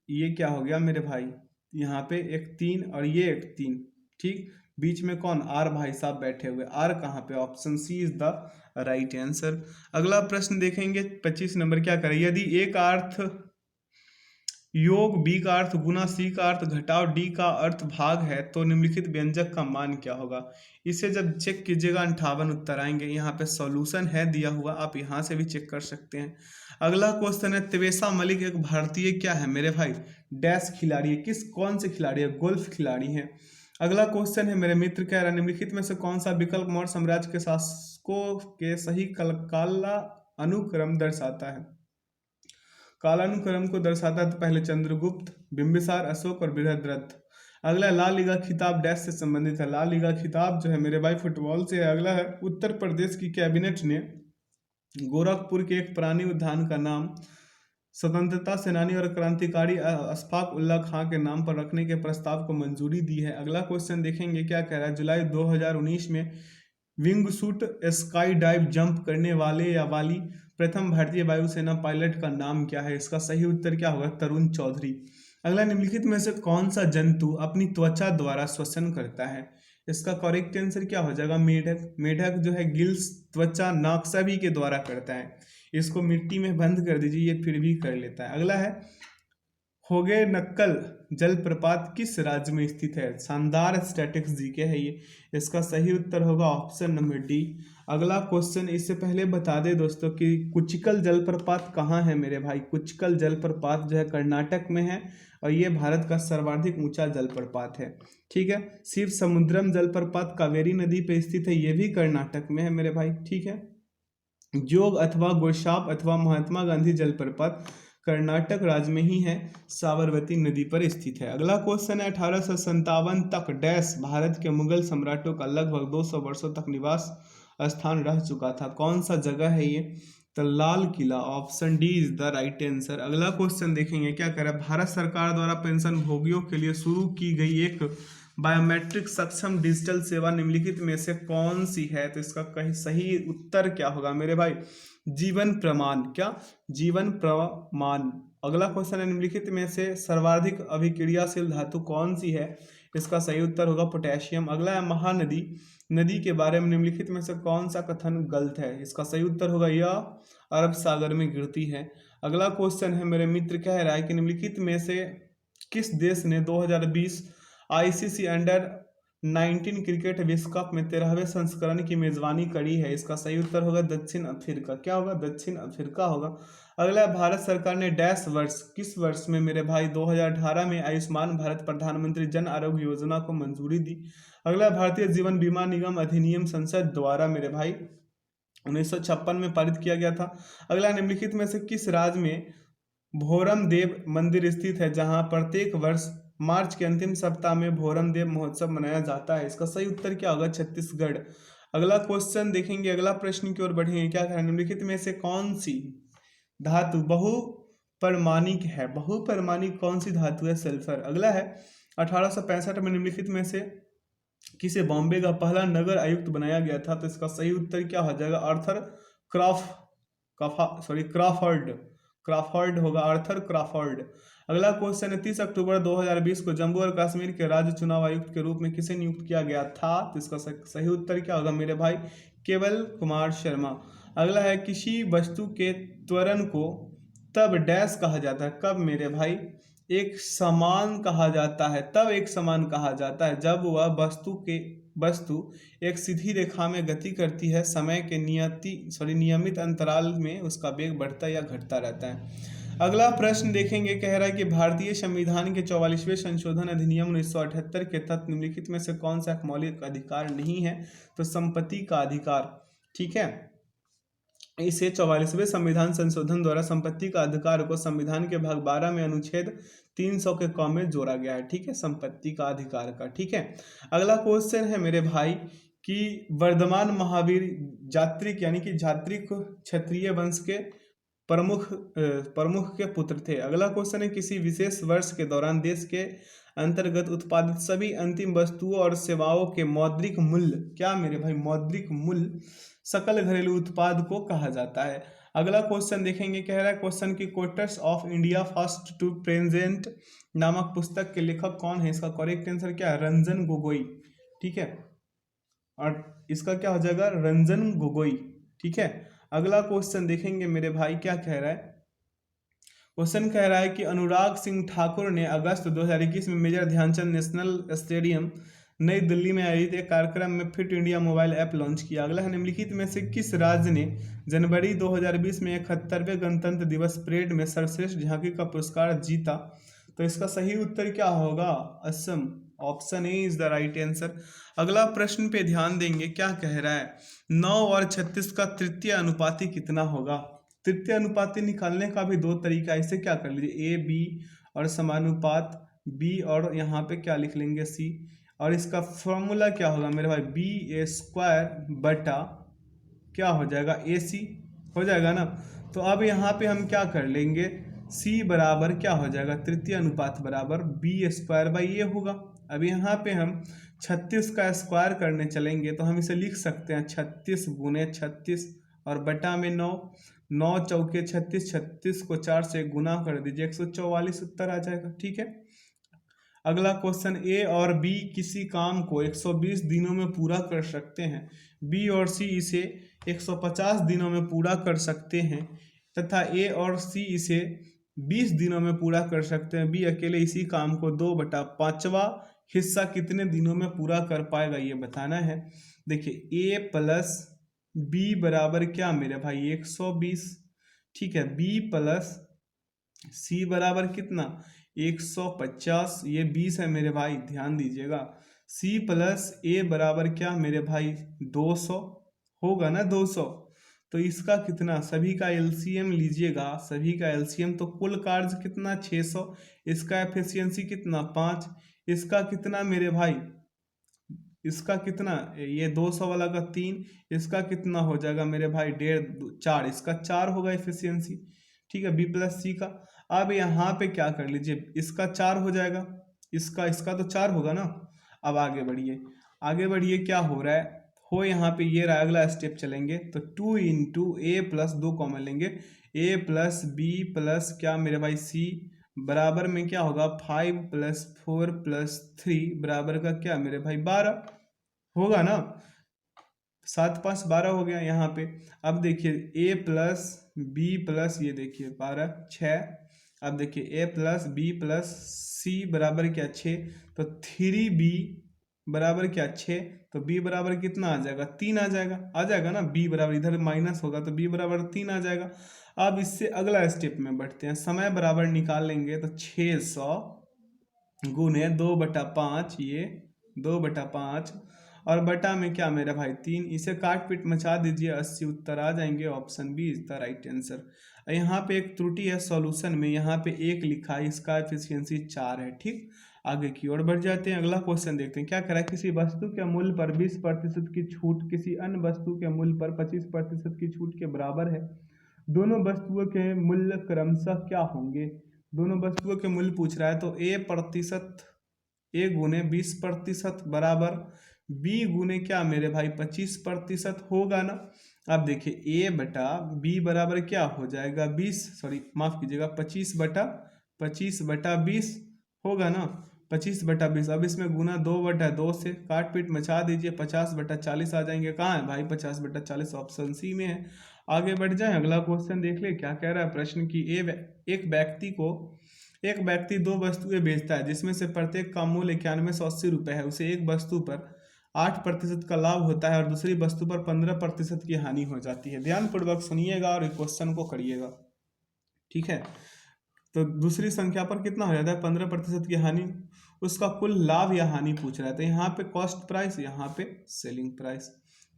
ये क्या हो गया मेरे भाई, यहाँ पे एक तीन और ये एक तीन, ठीक, बीच में कौन आर भाई साहब बैठे हुए, आर कहाँ पे, option C is the right answer. अगला प्रश्न देखेंगे 25 नंबर, क्या करें, यदि ए का अर्थ योग, बी का अर्थ गुना, सी का अर्थ घटाव, डी का अर्थ भाग है तो निम्नलिखित व्यंजक का मान क्या होगा। इसे जब चेक कीजिएगा 58 उत्तर आएंगे। यहाँ पे सॉल्यूशन है दिया हुआ, आप यहाँ से भी चेक कर सकते हैं। अगला क्वेश्चन है, त्वेषा मलिक एक भारतीय क्या है मेरे भाई, डैश खिलाड़ी है, किस कौन से खिलाड़ी है, गोल्फ खिलाड़ी है। अगला क्वेश्चन है मेरे मित्र, कह रहा है निम्नलिखित में से कौन सा विकल्प मौर्य साम्राज्य के शासकों के सही काला अनुक्रम दर्शाता है। कालानुक्रम को दर्शाता है तो पहले चंद्रगुप्त, बिंबिसार, अशोक और बृहद्रथ। अगला ला लीगा खिताब डैश से संबंधित है, ला लीगा खिताब जो है मेरे भाई फुटबॉल से है। अगला है, उत्तर प्रदेश की कैबिनेट ने गोरखपुर के एक प्राणी उद्यान का नाम स्वतंत्रता सेनानी और क्रांतिकारी अशफाक उल्ला खां के नाम पर रखने के प्रस्ताव को मंजूरी दी है। अगला क्वेश्चन देखेंगे क्या कह रहा है, जुलाई 2019 में विंगसूट स्काई डाइव जंप करने वाले या वाली प्रथम भारतीय वायुसेना पायलट का नाम क्या है। इसका सही उत्तर क्या होगा, तरुण चौधरी। अगला, निम्नलिखित में से कौन सा जंतु अपनी त्वचा द्वारा श्वसन करता है। इसका करेक्ट आंसर क्या हो जाएगा, मेढक। मेढक जो है गिल्स, त्वचा, नाक सभी के द्वारा करता है। इसको मिट्टी में बंद कर दीजिए, ये फिर भी कर लेता है। अगला है, होगे नक्कल जलप्रपात किस राज्य में स्थित है। शानदार स्टैटिक्स जीके है ये, इसका सही उत्तर होगा ऑप्शन नंबर डी। अगला क्वेश्चन, इससे पहले बता दें दोस्तों कि कुचिकल जलप्रपात कहाँ है मेरे भाई। कुचिकल जलप्रपात जो है कर्नाटक में है और ये भारत का सर्वाधिक ऊंचा जलप्रपात है। ठीक है, शिव समुद्रम जलप्रपात कावेरी नदी पे स्थित है, ये भी कर्नाटक में है मेरे भाई। ठीक है, जोग अथवा गोशाप अथवा महात्मा गांधी जलप्रपात कर्नाटक राज्य में ही है, साबरमती नदी पर स्थित है। अगला क्वेश्चन है, 1857 तक डैश भारत के मुगल सम्राटों का लगभग 200 वर्षों तक निवास स्थान रह चुका था। कौन सा जगह है ये, तो Lal Qila, option D is the right answer. अगला क्वेश्चन देखेंगे क्या कह रहा है, भारत सरकार द्वारा पेंशन भोगियों के लिए शुरू की गई एक बायोमेट्रिक सक्षम डिजिटल सेवा निम्नलिखित में से कौन सी है। तो इसका कहीं सही उत्तर क्या होगा मेरे भाई, जीवन प्रमाण। क्या, जीवन प्रमाण। अगला क्वेश्चन है, निम्नलिखित में से सर्वाधिक अभिक्रियाशील धातु कौन सी है। इसका सही उत्तर होगा पोटेशियम। अगला है, महानदी नदी के बारे में निम्नलिखित में से कौन सा कथन गलत है। इसका सही उत्तर होगा यह अरब सागर में गिरती है। अगला क्वेश्चन है मेरे मित्र, कह रहा है कि निम्नलिखित में से किस देश ने 2020 आईसीसी अंडर 19 क्रिकेट विश्व कप में 13वें संस्करण की मेजबानी करी है। इसका सही उत्तर होगा दक्षिण अफ्रीका। क्या होगा, दक्षिण अफ्रीका होगा। अगला, भारत सरकार ने डैश वर्ष, किस वर्ष में मेरे भाई, 2018 में आयुष्मान भारत प्रधानमंत्री जन आरोग्य योजना को मंजूरी दी। अगला, भारतीय जीवन बीमा निगम अधिनियम संसद द्वारा मेरे भाई 1956 में पारित किया गया था। अगला, निम्नलिखित में से किस राज्य में भोरम देव मंदिर स्थित है जहां प्रत्येक वर्ष मार्च के अंतिम सप्ताह में भोरम देव महोत्सव मनाया जाता है। इसका सही उत्तर क्या होगा, छत्तीसगढ़। अगला क्वेश्चन देखेंगे, अगला प्रश्न की ओर बढ़ेंगे। क्या कहें, निम्नलिखित में से कौन सी धातु बहुपरमाणिक है। बहुपरमाणिक कौन सी धातु है, सल्फर। अगला है, 1865 में निम्नलिखित में से किसे बॉम्बे का पहला नगर आयुक्त बनाया गया था। तो इसका सही उत्तर क्या हो जाएगा, आर्थर क्राफर्ड होगा, आर्थर क्राफर्ड। अगला क्वेश्चन है, 30 अक्टूबर 2020 को जम्मू और कश्मीर के राज्य चुनाव आयुक्त के रूप में किसे नियुक्त किया गया था। तो इसका सही उत्तर क्या होगा मेरे भाई, केवल कुमार शर्मा। अगला है, किसी वस्तु के त्वरण को तब डैश कहा जाता है। कब मेरे भाई, एक समान कहा जाता है, तब एक समान कहा जाता है जब वह वस्तु एक सीधी रेखा में गति करती है, समय के नियमित अंतराल में उसका वेग बढ़ता या घटता रहता है। अगला प्रश्न देखेंगे, कह रहा है कि भारतीय संविधान के 44वें संशोधन अधिनियम 1978 के तहत निम्नलिखित में से कौन सा एक मौलिक अधिकार नहीं है? तो संपत्ति का अधिकार। ठीक है, इसे 44वें संविधान संशोधन द्वारा संपत्ति का अधिकार को संविधान के भाग 12 में अनुच्छेद 300 के क में जोड़ा गया है। ठीक है, संपत्ति का अधिकार का। ठीक है, अगला क्वेश्चन है मेरे भाई कि वर्धमान महावीर जात्रिक यानी कि जात्रिक क्षत्रिय वंश के प्रमुख के पुत्र थे। अगला क्वेश्चन है, किसी विशेष वर्ष के दौरान देश के अंतर्गत उत्पादित सभी अंतिम वस्तुओं और सेवाओं के मौद्रिक मूल्य, क्या मेरे भाई, मौद्रिक मूल्य सकल घरेलू उत्पाद को कहा जाता है। अगला क्वेश्चन देखेंगे, कह रहा है क्वेश्चन की quarters of India first to present नामक पुस्तक के लेखक कौन है? इसका करेक्ट आंसर क्या है? रंजन गोगोई। ठीक है, और इसका क्या हो जाएगा? रंजन गोगोई। ठीक है, अगला क्वेश्चन देखेंगे मेरे भाई, क्या कह रहा है? क्वेश्चन कह रहा है कि अनुराग सिंह ठाकुर ने अगस्त 2021 में मेजर ध्यानचंद नेशनल स्टेडियम नई दिल्ली में आयोजित एक कार्यक्रम में fit India mobile app launch किया। अगला है, निम्नलिखित में से किस राज्य ने जनवरी 2020 में 71वें गणतंत्र दिवस परेड में सर्वश्रेष्ठ झांकी का पुरस्कार जीता? तो इसका सही उत्तर क्या होगा? Assam. Option A is the right answer. अगला प्रश्न पे ध्यान देंगे, क्या कह रहा है? 9 और 36 का तृतीय अनुपाती कितना होगा? तृतीय अनुपाती निकालने का भी दो तरीका, इसे क्या कर लीजिए, ए बी और समानुपात बी और यहाँ पे क्या लिख लेंगे, सी। और इसका फॉर्मूला क्या होगा मेरे भाई? बी स्क्वायर बटा क्या हो जाएगा, ए सी हो जाएगा ना। तो अब यहाँ पे हम क्या कर लेंगे, सी बराबर क्या हो जाएगा, तृतीय अनुपात बराबर बी स्क्वायर बाई ए होगा। अब यहाँ पे हम 36 का स्क्वायर करने चलेंगे तो हम इसे लिख सकते हैं 36 गुने 36 और बटा में 9, 9 चौके 36, 36 को 4 से गुना कर दीजिए, 144 उत्तर आ जाएगा। ठीक है, अगला क्वेश्चन, ए और बी किसी काम को 120 दिनों में पूरा कर सकते हैं, बी और सी इसे 150 दिनों में पूरा कर सकते हैं तथा ए और सी इसे 20 दिनों में पूरा कर सकते हैं। बी अकेले इसी काम को 2/5वां हिस्सा कितने दिनों में पूरा कर पाएगा, ये बताना है। देखिए, ए प्लस बी बराबर क्या मेरे भाई, 120। ठीक है, बी प्लस सी बराबर कितना, 150। ये 20 है मेरे भाई, ध्यान दीजिएगा। सी प्लस ए बराबर क्या मेरे भाई, 200 होगा ना, 200। तो इसका कितना, सभी का एलसीएम लीजिएगा, सभी का एलसीएम, तो कुल कार्य कितना, 600। इसका एफिशिएंसी कितना, 5। इसका कितना मेरे भाई, इसका कितना, ये 200 वाला का 3, इसका कितना हो जाएगा मेरे भाई, 1.5 4, इसका 4 होगा एफिशिएंसी। ठीक है, बी प्लस सी का। अब यहाँ पे क्या कर लीजिए, इसका 4 हो जाएगा, इसका तो 4 होगा ना। अब आगे बढ़िए, आगे बढ़िए, क्या हो रहा है, हो यहाँ पे ये रहा, अगला स्टेप चलेंगे तो 2 इंटू ए प्लस 2 कॉमन लेंगे, ए प्लस बी प्लस क्या मेरे भाई सी बराबर में क्या होगा, 5 + 4 + 3 बराबर का क्या मेरे भाई 12 होगा ना। 7 5 12 हो गया यहाँ पे। अब देखिए, ए प्लस बी प्लस ये देखिए 12 6। अब देखिए, ए प्लस बी प्लस सी बराबर क्या 6, तो 3b बराबर क्या 6, तो b बराबर कितना आ जाएगा, 3 आ जाएगा ना। b बराबर इधर माइनस होगा तो b बराबर 3 आ जाएगा। अब इससे अगला स्टेप में बढ़ते हैं, समय बराबर निकाल लेंगे तो 600 गुने 2/5, ये 2/5 और बटा में क्या मेरा भाई 3। इसे काट पीट मचा दीजिए, 80 उत्तर आ जाएंगे। Option B is the right answer. यहाँ पे एक त्रुटि है सॉल्यूशन में, यहाँ पे 1 लिखा है, इसका एफिशिएंसी 4 है। ठीक, आगे की ओर बढ़ जाते हैं, अगला क्वेश्चन देखते हैं। क्या कह रहा है, किसी वस्तु के मूल्य पर 20% की छूट किसी अन्य वस्तु के मूल्य पर 25% की छूट के बराबर है। दोनों वस्तुओं के मूल्य क्रमशः क्या होंगे? दोनों वस्तुओं के मूल्य पूछ रहा है, तो ए गुने 20% बराबर बी गुने क्या मेरे भाई 25% होगा ना। अब देखिए, ए बटा बी बराबर क्या हो जाएगा 20, सॉरी माफ कीजिएगा 25/20 होगा ना, 25/20। अब इसमें गुना 2/2 से काट पीट मचा दीजिए, 50/40 आ जाएंगे। कहाँ है भाई 50/40, ऑप्शन सी में है। आगे बढ़ जाए, अगला क्वेश्चन देख ले क्या कह रहा है प्रश्न की। एक व्यक्ति 2 वस्तुएं बेचता है जिसमें से प्रत्येक का मूल्य 9180 रुपये है। उसे एक वस्तु पर 8% का लाभ होता है और दूसरी वस्तु पर 15% की हानि हो जाती है। ध्यानपूर्वक सुनिएगा और क्वेश्चन को करिएगा, ठीक है। तो दूसरी संख्या पर कितना हो जाता है 15% की हानि, उसका कुल लाभ या हानि पूछ रहा है। तो यहाँ पे कॉस्ट प्राइस, यहाँ पे सेलिंग प्राइस,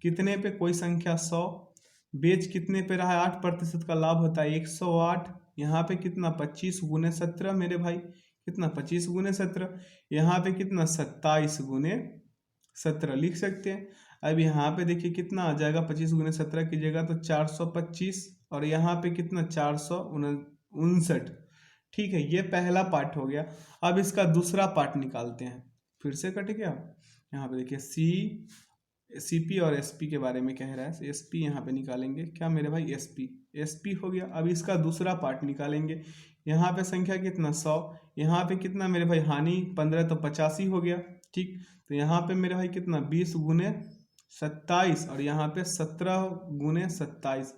कितने पे, कोई संख्या 100, बेच कितने पे रहा है, 8% का लाभ होता है 108, यहाँ पे कितना 25 गुने 17 मेरे भाई, कितना 25 गुने 17, यहाँ पे कितना 27 गुने 17 लिख सकते हैं। अब यहाँ पे देखिए कितना आ जाएगा, 25 गुने 17 की जगह तो 425, और यहाँ पे कितना 459, ठीक है। ये पहला पार्ट हो गया। अब इसका दूसरा पार्ट निकालते हैं, फिर से कट गया। यहाँ पे देखिए सीपी और एसपी के बारे में कह रहा है, एसपी यहाँ पे निकालेंगे क्या मेरे भाई, एसपी हो गया। अब इसका दूसरा पार्ट निकालेंगे, यहाँ पे संख्या कितना 100, यहाँ पे कितना मेरे भाई हानि 15 तो 85 हो गया, ठीक। तो यहाँ पे मेरे भाई कितना 20 गुने 27 और यहाँ पे 17 गुने 27,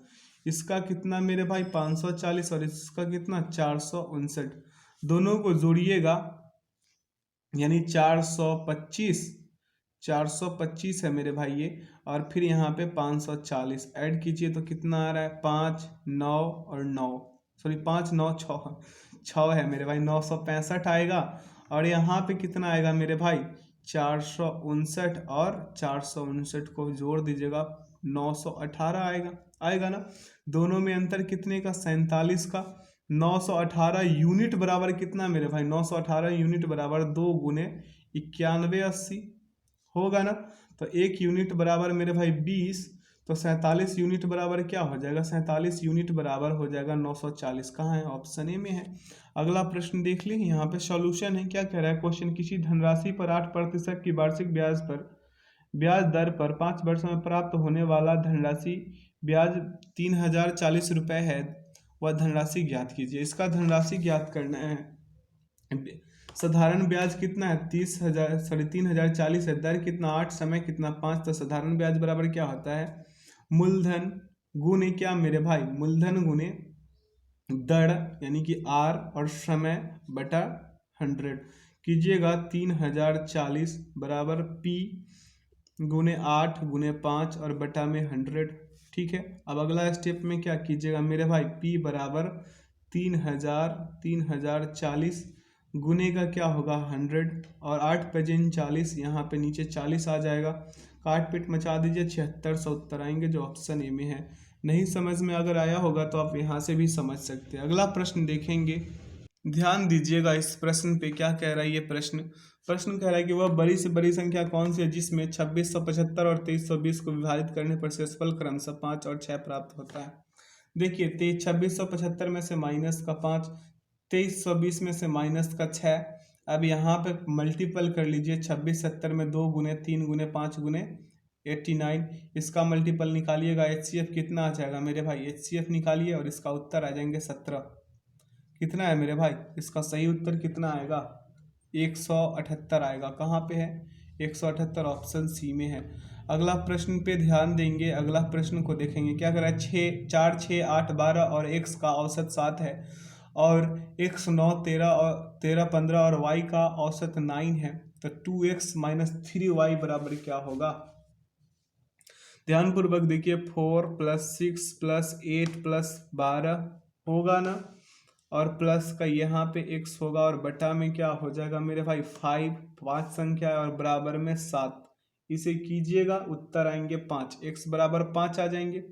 इसका कितना मेरे भाई 540 और इसका कितना 459, दोनों को जोड़िएगा यानी 425 है मेरे भाई ये, और फिर यहाँ पे 540 ऐड कीजिए तो कितना आ रहा है 5 9 और 9, सॉरी 5 9 6 है मेरे भाई, 965 आएगा। और यहाँ पे कितना आएगा मेरे भाई 459, और 459 को जोड़ दीजिएगा 918 आएगा ना। दोनों में अंतर कितने का, 47 का। 918 यूनिट बराबर कितना मेरे भाई, 918 यूनिट बराबर 2 गुने 91 80 होगा ना। तो 1 यूनिट बराबर मेरे भाई 20, तो 47 यूनिट बराबर क्या हो जाएगा, 47 यूनिट बराबर हो जाएगा 940। कहाँ है, ऑप्शन ए में है। अगला प्रश्न देख ली, यहाँ पे सॉल्यूशन है। क्या कह रहा है क्वेश्चन, किसी धनराशि पर 8% की वार्षिक ब्याज दर पर 5 वर्षों में प्राप्त होने वाला धनराशि ब्याज 3040 रुपये है, वह धनराशि ज्ञात कीजिए। इसका धनराशि ज्ञात करना है। साधारण ब्याज कितना है 3040 है, दर कितना 8, समय कितना 5, तो साधारण ब्याज बराबर क्या होता है, मूलधन गुने क्या मेरे भाई, मूलधन गुने दर यानी कि आर और समय बटा 100 कीजिएगा। 3040 बराबर पी गुने 8 गुने 5 और बटा में 100, ठीक है। अब अगला स्टेप में क्या कीजिएगा मेरे भाई, P बराबर 3040 गुने का क्या होगा 100, और 8 पजें 40, यहाँ पे नीचे 40 आ जाएगा, काट पीट मचा दीजिए, 7600 उत्तर आएंगे जो ऑप्शन ए में है। नहीं समझ में अगर आया होगा तो आप यहाँ से भी समझ सकते हैं। अगला प्रश्न देखेंगे, ध्यान दीजिएगा इस प्रश्न पे। क्या कह रहा है ये प्रश्न कह रहा है कि वह बड़ी से बड़ी संख्या कौन सी है जिसमें 2675 और 2320 को विभाजित करने पर शेषफल क्रमशः 5 और 6 प्राप्त होता है। देखिए 2675 में से माइनस का 5, 2320 में से माइनस का 6। अब यहाँ पे मल्टीपल कर लीजिए, 2670 में 2 गुने 3 गुने 5 गुने 89, इसका मल्टीपल निकालिएगा, HCF कितना आ जाएगा मेरे भाई, HCF निकालिए और इसका उत्तर आ जाएंगे 17। कितना है मेरे भाई, इसका सही उत्तर कितना आएगा 178 आएगा। कहाँ पे है 178, ऑप्शन सी में है। अगला प्रश्न पे ध्यान देंगे, अगला प्रश्न को देखेंगे। क्या कर रहा है 4 6 8 12 और x का औसत 7 है, और x 9 13 और 13 15 और y का औसत 9 है, तो 2x - 3y बराबर क्या होगा। ध्यानपूर्वक देखिए 4 + 6 + 8 + 12 होगा ना, और प्लस का यहाँ पे x होगा, और बटा में क्या हो जाएगा मेरे भाई 5 संख्या है और बराबर में 7, इसे कीजिएगा उत्तर आएंगे 5, x बराबर 5 आ जाएंगे।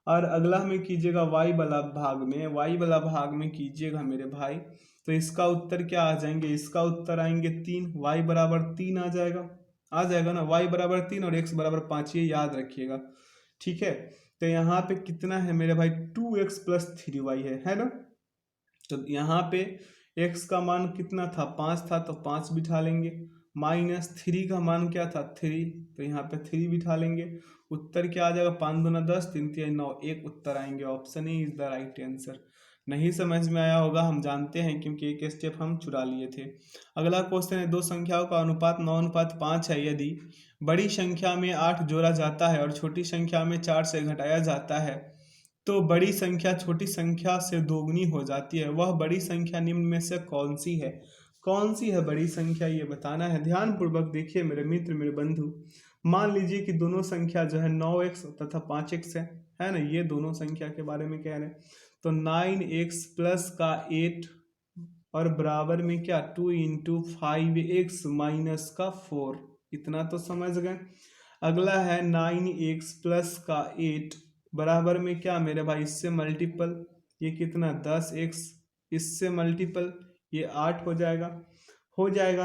और अगला में कीजिएगा y वाला भाग में कीजिएगा मेरे भाई, तो इसका उत्तर क्या आ जाएंगे, इसका उत्तर आएंगे 3, y बराबर 3 आ जाएगा ना, y बराबर 3 और x बराबर 5, ये याद रखिएगा, ठीक है। तो यहाँ पे कितना है मेरे भाई 2x + 3y है ना। तो यहाँ पे x का मान कितना था 5 था, तो 5 बिठा लेंगे, -3 का मान क्या था 3, तो यहाँ पे 3 बिठा लेंगे। उत्तर क्या आ जाएगा 5 दूना 10 3 3 9, एक उत्तर आएंगे, option A is the right answer. नहीं समझ में आया होगा हम जानते हैं, क्योंकि एक स्टेप हम चुरा लिए थे। अगला क्वेश्चन है, दो संख्याओं का अनुपात 9:5 है, यदि बड़ी संख्या में 8 जोड़ा जाता है और छोटी संख्या में 4 से घटाया जाता है तो बड़ी संख्या छोटी संख्या से दोगुनी हो जाती है, वह बड़ी संख्या निम्न में से कौन सी है। कौन सी है बड़ी संख्या, ये बताना है। ध्यान पूर्वक देखिए मेरे मित्र, मेरे बंधु, मान लीजिए कि दोनों संख्या जो है 9x तथा 5x है ना, ये दोनों संख्या के बारे में कह रहे हैं। तो 9x प्लस का 8 और बराबर में क्या 2 इंटू 5x माइनस का 4, इतना तो समझ गए। अगला है 9x प्लस का 8 बराबर में क्या मेरे भाई, इससे मल्टीपल, ये कितना 10x, इससे मल्टीपल ये 8 हो जाएगा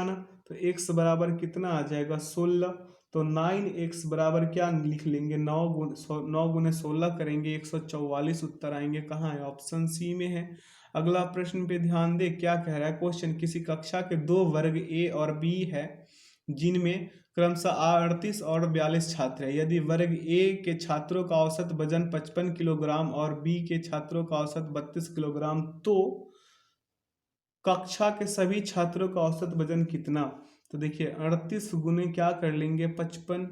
ना। तो x बराबर कितना आ जाएगा 16। तो 9x बराबर क्या लिख लेंगे, 9 गुने 16 करेंगे 144 उत्तर आएंगे। कहाँ है, ऑप्शन सी में है। अगला प्रश्न पे ध्यान दे, क्या कह रहा है क्वेश्चन, किसी कक्षा के दो वर्ग ए और बी है जिनमें क्रमशः 38 और 42 छात्र है। यदि वर्ग ए के छात्रों का औसत वजन 55 किलोग्राम और बी के छात्रों का औसत 32 किलोग्राम, तो कक्षा के सभी छात्रों का औसत वजन कितना। तो देखिए 38 गुने क्या कर लेंगे 55,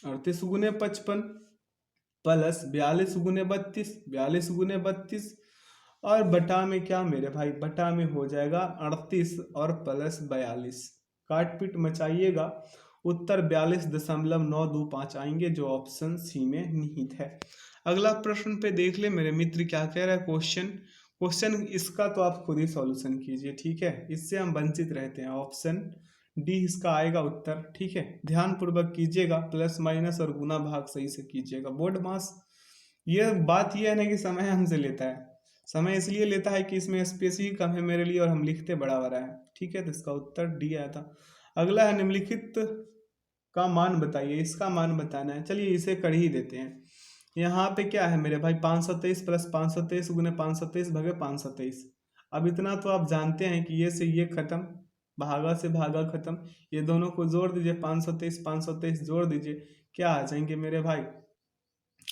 38 गुने 55 प्लस 42 गुने 32, 42 गुने 32 और बटा में क्या मेरे भाई, बटा में हो जाएगा 38 और प्लस 42, काट पीट मचाइएगा, उत्तर 42.925 आएंगे, जो ऑप्शन सी में निहित है। अगला प्रश्न पे देख ले मेरे मित्र क्या कह रहा है क्वेश्चन इसका तो आप खुद ही सॉल्यूशन कीजिए, ठीक है, इससे हम वंचित रहते हैं। ऑप्शन डी इसका आएगा उत्तर, ठीक है, ध्यान पूर्वक कीजिएगा, प्लस माइनस और गुना भाग सही से कीजिएगा। बोर्ड मास, ये बात ये है ना कि समय हमसे लेता है, समय इसलिए लेता है कि इसमें स्पेस ही कम है मेरे लिए और हम लिखते बड़ा बड़ा है, ठीक है, तो इसका उत्तर डी आया था। अगला है निम्नलिखित का मान बताइए, इसका मान बताना है, चलिए इसे कर ही देते हैं। यहाँ पे क्या है मेरे भाई 523 प्लस 523 गुने 523 भागे 523। अब इतना तो आप जानते हैं कि ये से ये खत्म, भागा से भागा खत्म, ये दोनों को जोड़ दीजिए 523 523 जोड़ दीजिए, क्या आ जाएंगे मेरे भाई,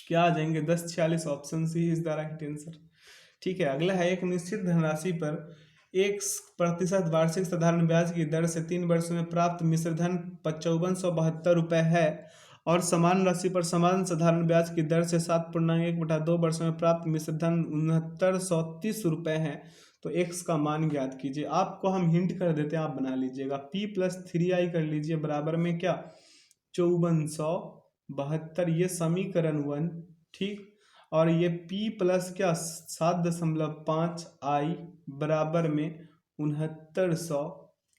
क्या आ जाएंगे 1046, option C is the right answer, ठीक है। अगला है एक निश्चित धनराशि पर 1% वार्षिक साधारण ब्याज की दर से 3 वर्षों में प्राप्त मिश्रधन 5572 रुपये है और समान राशि पर समान साधारण ब्याज की दर से 7.1/2 वर्षों में प्राप्त मिश्रधन 6930 रुपये है। तो x का मान ज्ञात कीजिए। आपको हम हिंट कर देते हैं, आप बना लीजिएगा, p प्लस 3i कर लीजिए बराबर में क्या 5472, ये समीकरण 1, ठीक, और ये p प्लस क्या 7.5i बराबर में 6900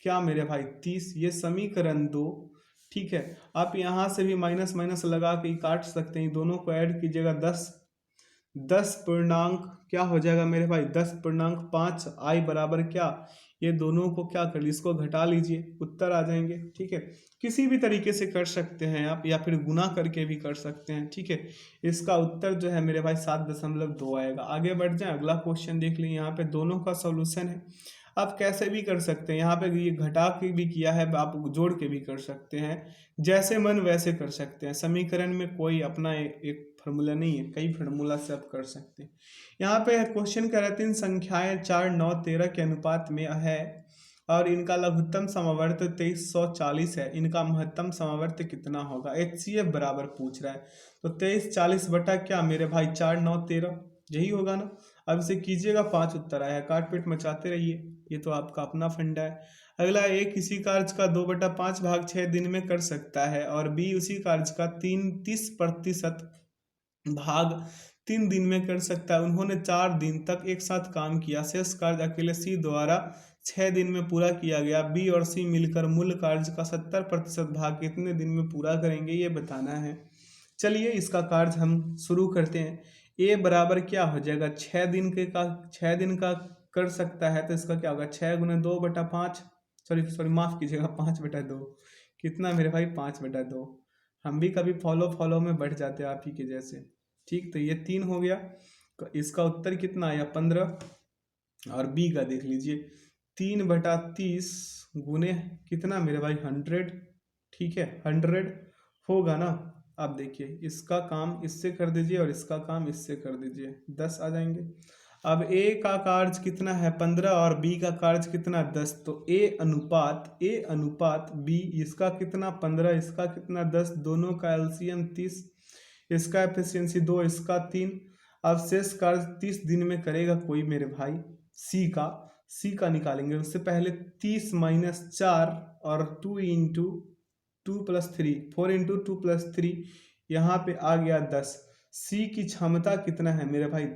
क्या मेरे भाई 30, ये समीकरण 2, ठीक है। आप यहाँ से भी माइनस माइनस लगा के काट सकते हैं, दोनों को ऐड कीजिएगा 10 पूर्णांक क्या हो जाएगा मेरे भाई 10.5 आई बराबर क्या, ये दोनों को क्या कर लीजिए, इसको घटा लीजिए, उत्तर आ जाएंगे, ठीक है। किसी भी तरीके से कर सकते हैं आप, या फिर गुना करके भी कर सकते हैं, ठीक है। इसका उत्तर जो है मेरे भाई 7.2 आएगा। आगे बढ़ जाए, अगला क्वेश्चन देख लीजिए, यहाँ पे दोनों का सॉल्यूशन है। आप कैसे भी कर सकते हैं, यहाँ पे ये घटा के भी किया है, आप जोड़ के भी कर सकते हैं, जैसे मन वैसे कर सकते हैं। समीकरण में कोई अपना एक फार्मूला नहीं है, कई फार्मूला से आप कर सकते हैं। यहाँ पे क्वेश्चन कह रहे हैं 3 संख्याएं 4, 9, 13 के अनुपात में है और इनका लघुत्तम समावर्त 2340 है, इनका महत्तम समावर्त कितना होगा। HCF बराबर पूछ रहा है, तो 2340 बटा क्या मेरे भाई 4, 9, 13, यही होगा ना। अब इसे कीजिएगा, 5 उत्तर आया, काट पीट मचाते रहिए, ये तो आपका अपना फंडा है। अगला ए किसी कार्य का 2/5 भाग 6 दिन में कर सकता है और बी उसी कार्य का 30% भाग 3 दिन में कर सकता है। उन्होंने 4 दिन तक एक साथ काम किया, शेष कार्य अकेले सी द्वारा 6 दिन में पूरा किया गया। बी और सी मिलकर मूल कार्य का 70% भाग कितने दिन में पूरा करेंगे, ये बताना है। चलिए इसका कार्य हम शुरू करते हैं। ए बराबर क्या हो जाएगा 6 दिन के का 6 दिन का कर सकता है, तो इसका क्या होगा 6 गुने 2/5, सॉरी माफ कीजिएगा 5/2, कितना मेरे भाई 5/2। हम भी कभी फॉलो में बढ़ जाते हैं आप ही के जैसे, ठीक। तो ये 3 हो गया, इसका उत्तर कितना आया 15। और बी का देख लीजिए 3/30 गुने कितना मेरे भाई 100, ठीक है 100 होगा ना। अब देखिए इसका काम इससे कर दीजिए और इसका काम इससे कर दीजिए, 10 आ जाएंगे। अब ए का कार्य कितना है 15 और बी का कार्य कितना 10, तो ए अनुपात बी, इसका कितना 15, इसका कितना 10, दोनों का एलसीएम 30, इसका एफिशिएंसी 2, इसका 3। अब शेष कार्य 30 दिन में करेगा कोई मेरे भाई, सी का निकालेंगे। उससे पहले 30 - 4 और 2 × 2+3, 4 × 2+3, यहाँ पे आ गया 10। सी की क्षमता कितना है मेरे भाई?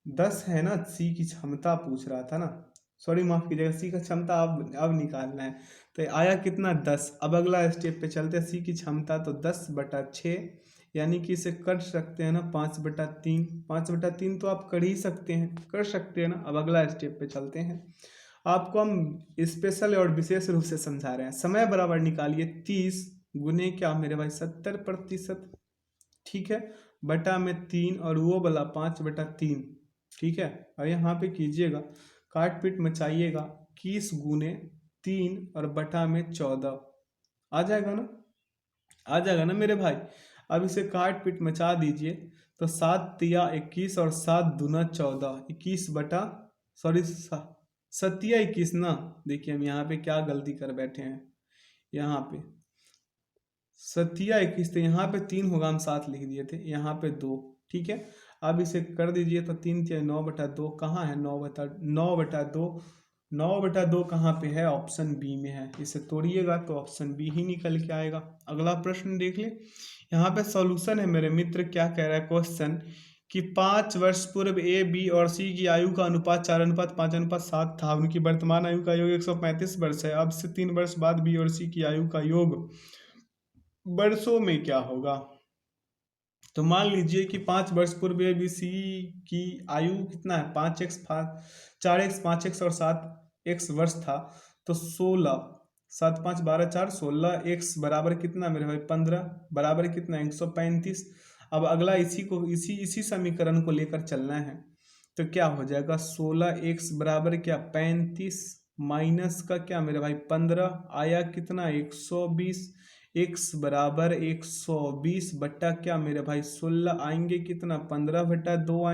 10 है ना, सी की क्षमता पूछ रहा था ना, सॉरी माफ कीजिएगा, सी का क्षमता अब निकालना है। तो आया कितना? 10। अब अगला स्टेप पे चलते हैं। सी की क्षमता तो 10/6, यानी कि इसे कर सकते हैं ना 5/3। 5/3 तो आप कर ही सकते हैं, कर सकते हैं ना। अब अगला स्टेप पे चलते हैं। आपको हम स्पेशल और विशेष रूप से समझा रहे हैं। समय बराबर निकालिए 30 गुने क्या मेरे भाई? 70%, ठीक है, बटा में 3 और वो वाला 5/3, ठीक है। और यहाँ पे कीजिएगा, काट पीट मचाइएगा, 21 गुने 3 और बटा में 14 आ जाएगा ना, आ जाएगा ना मेरे भाई। अब इसे काट पीट मचा दीजिए, तो 7×3 21 और 7×2 14, 21 बटा, सॉरी 7×21 ना। देखिए हम यहाँ पे क्या गलती कर बैठे हैं, यहाँ पे 7×21 तो यहाँ पे 3 होगा, हम 7 लिख दिए थे, यहाँ पे 2, ठीक है। अब इसे कर दीजिए तो 3×3 = 9/2 कहाँ है? 9/2, 9/2 कहाँ पे है? ऑप्शन बी में है। इसे तोड़िएगा तो ऑप्शन बी ही निकल के आएगा। अगला प्रश्न देख ले, यहाँ पे सॉल्यूशन है मेरे मित्र। क्या कह रहा है क्वेश्चन कि 5 वर्ष पूर्व ए, बी और सी की आयु का अनुपात 4:5:7 था। उनकी वर्तमान आयु का योग 135 वर्ष है। अब से 3 वर्ष बाद बी और सी की आयु का योग वर्षों में क्या होगा? तो मान लीजिए कि 5 वर्ष पूर्व ए, बी, सी की आयु कितना है? 5x 4x 5x और 7x वर्ष था। तो 16, 7 5 12 4 16x बराबर कितना मेरे भाई? 15 बराबर कितना? 135। अब अगला इसी समीकरण को लेकर चलना है। तो क्या हो जाएगा? 16x बराबर क्या? 35 माइनस का क्या मेरे भाई? 15 आया कितना? 120। x बराबर 120 बट्टा क्या मेरे भाई? 16 आएंगे कितना? 15/2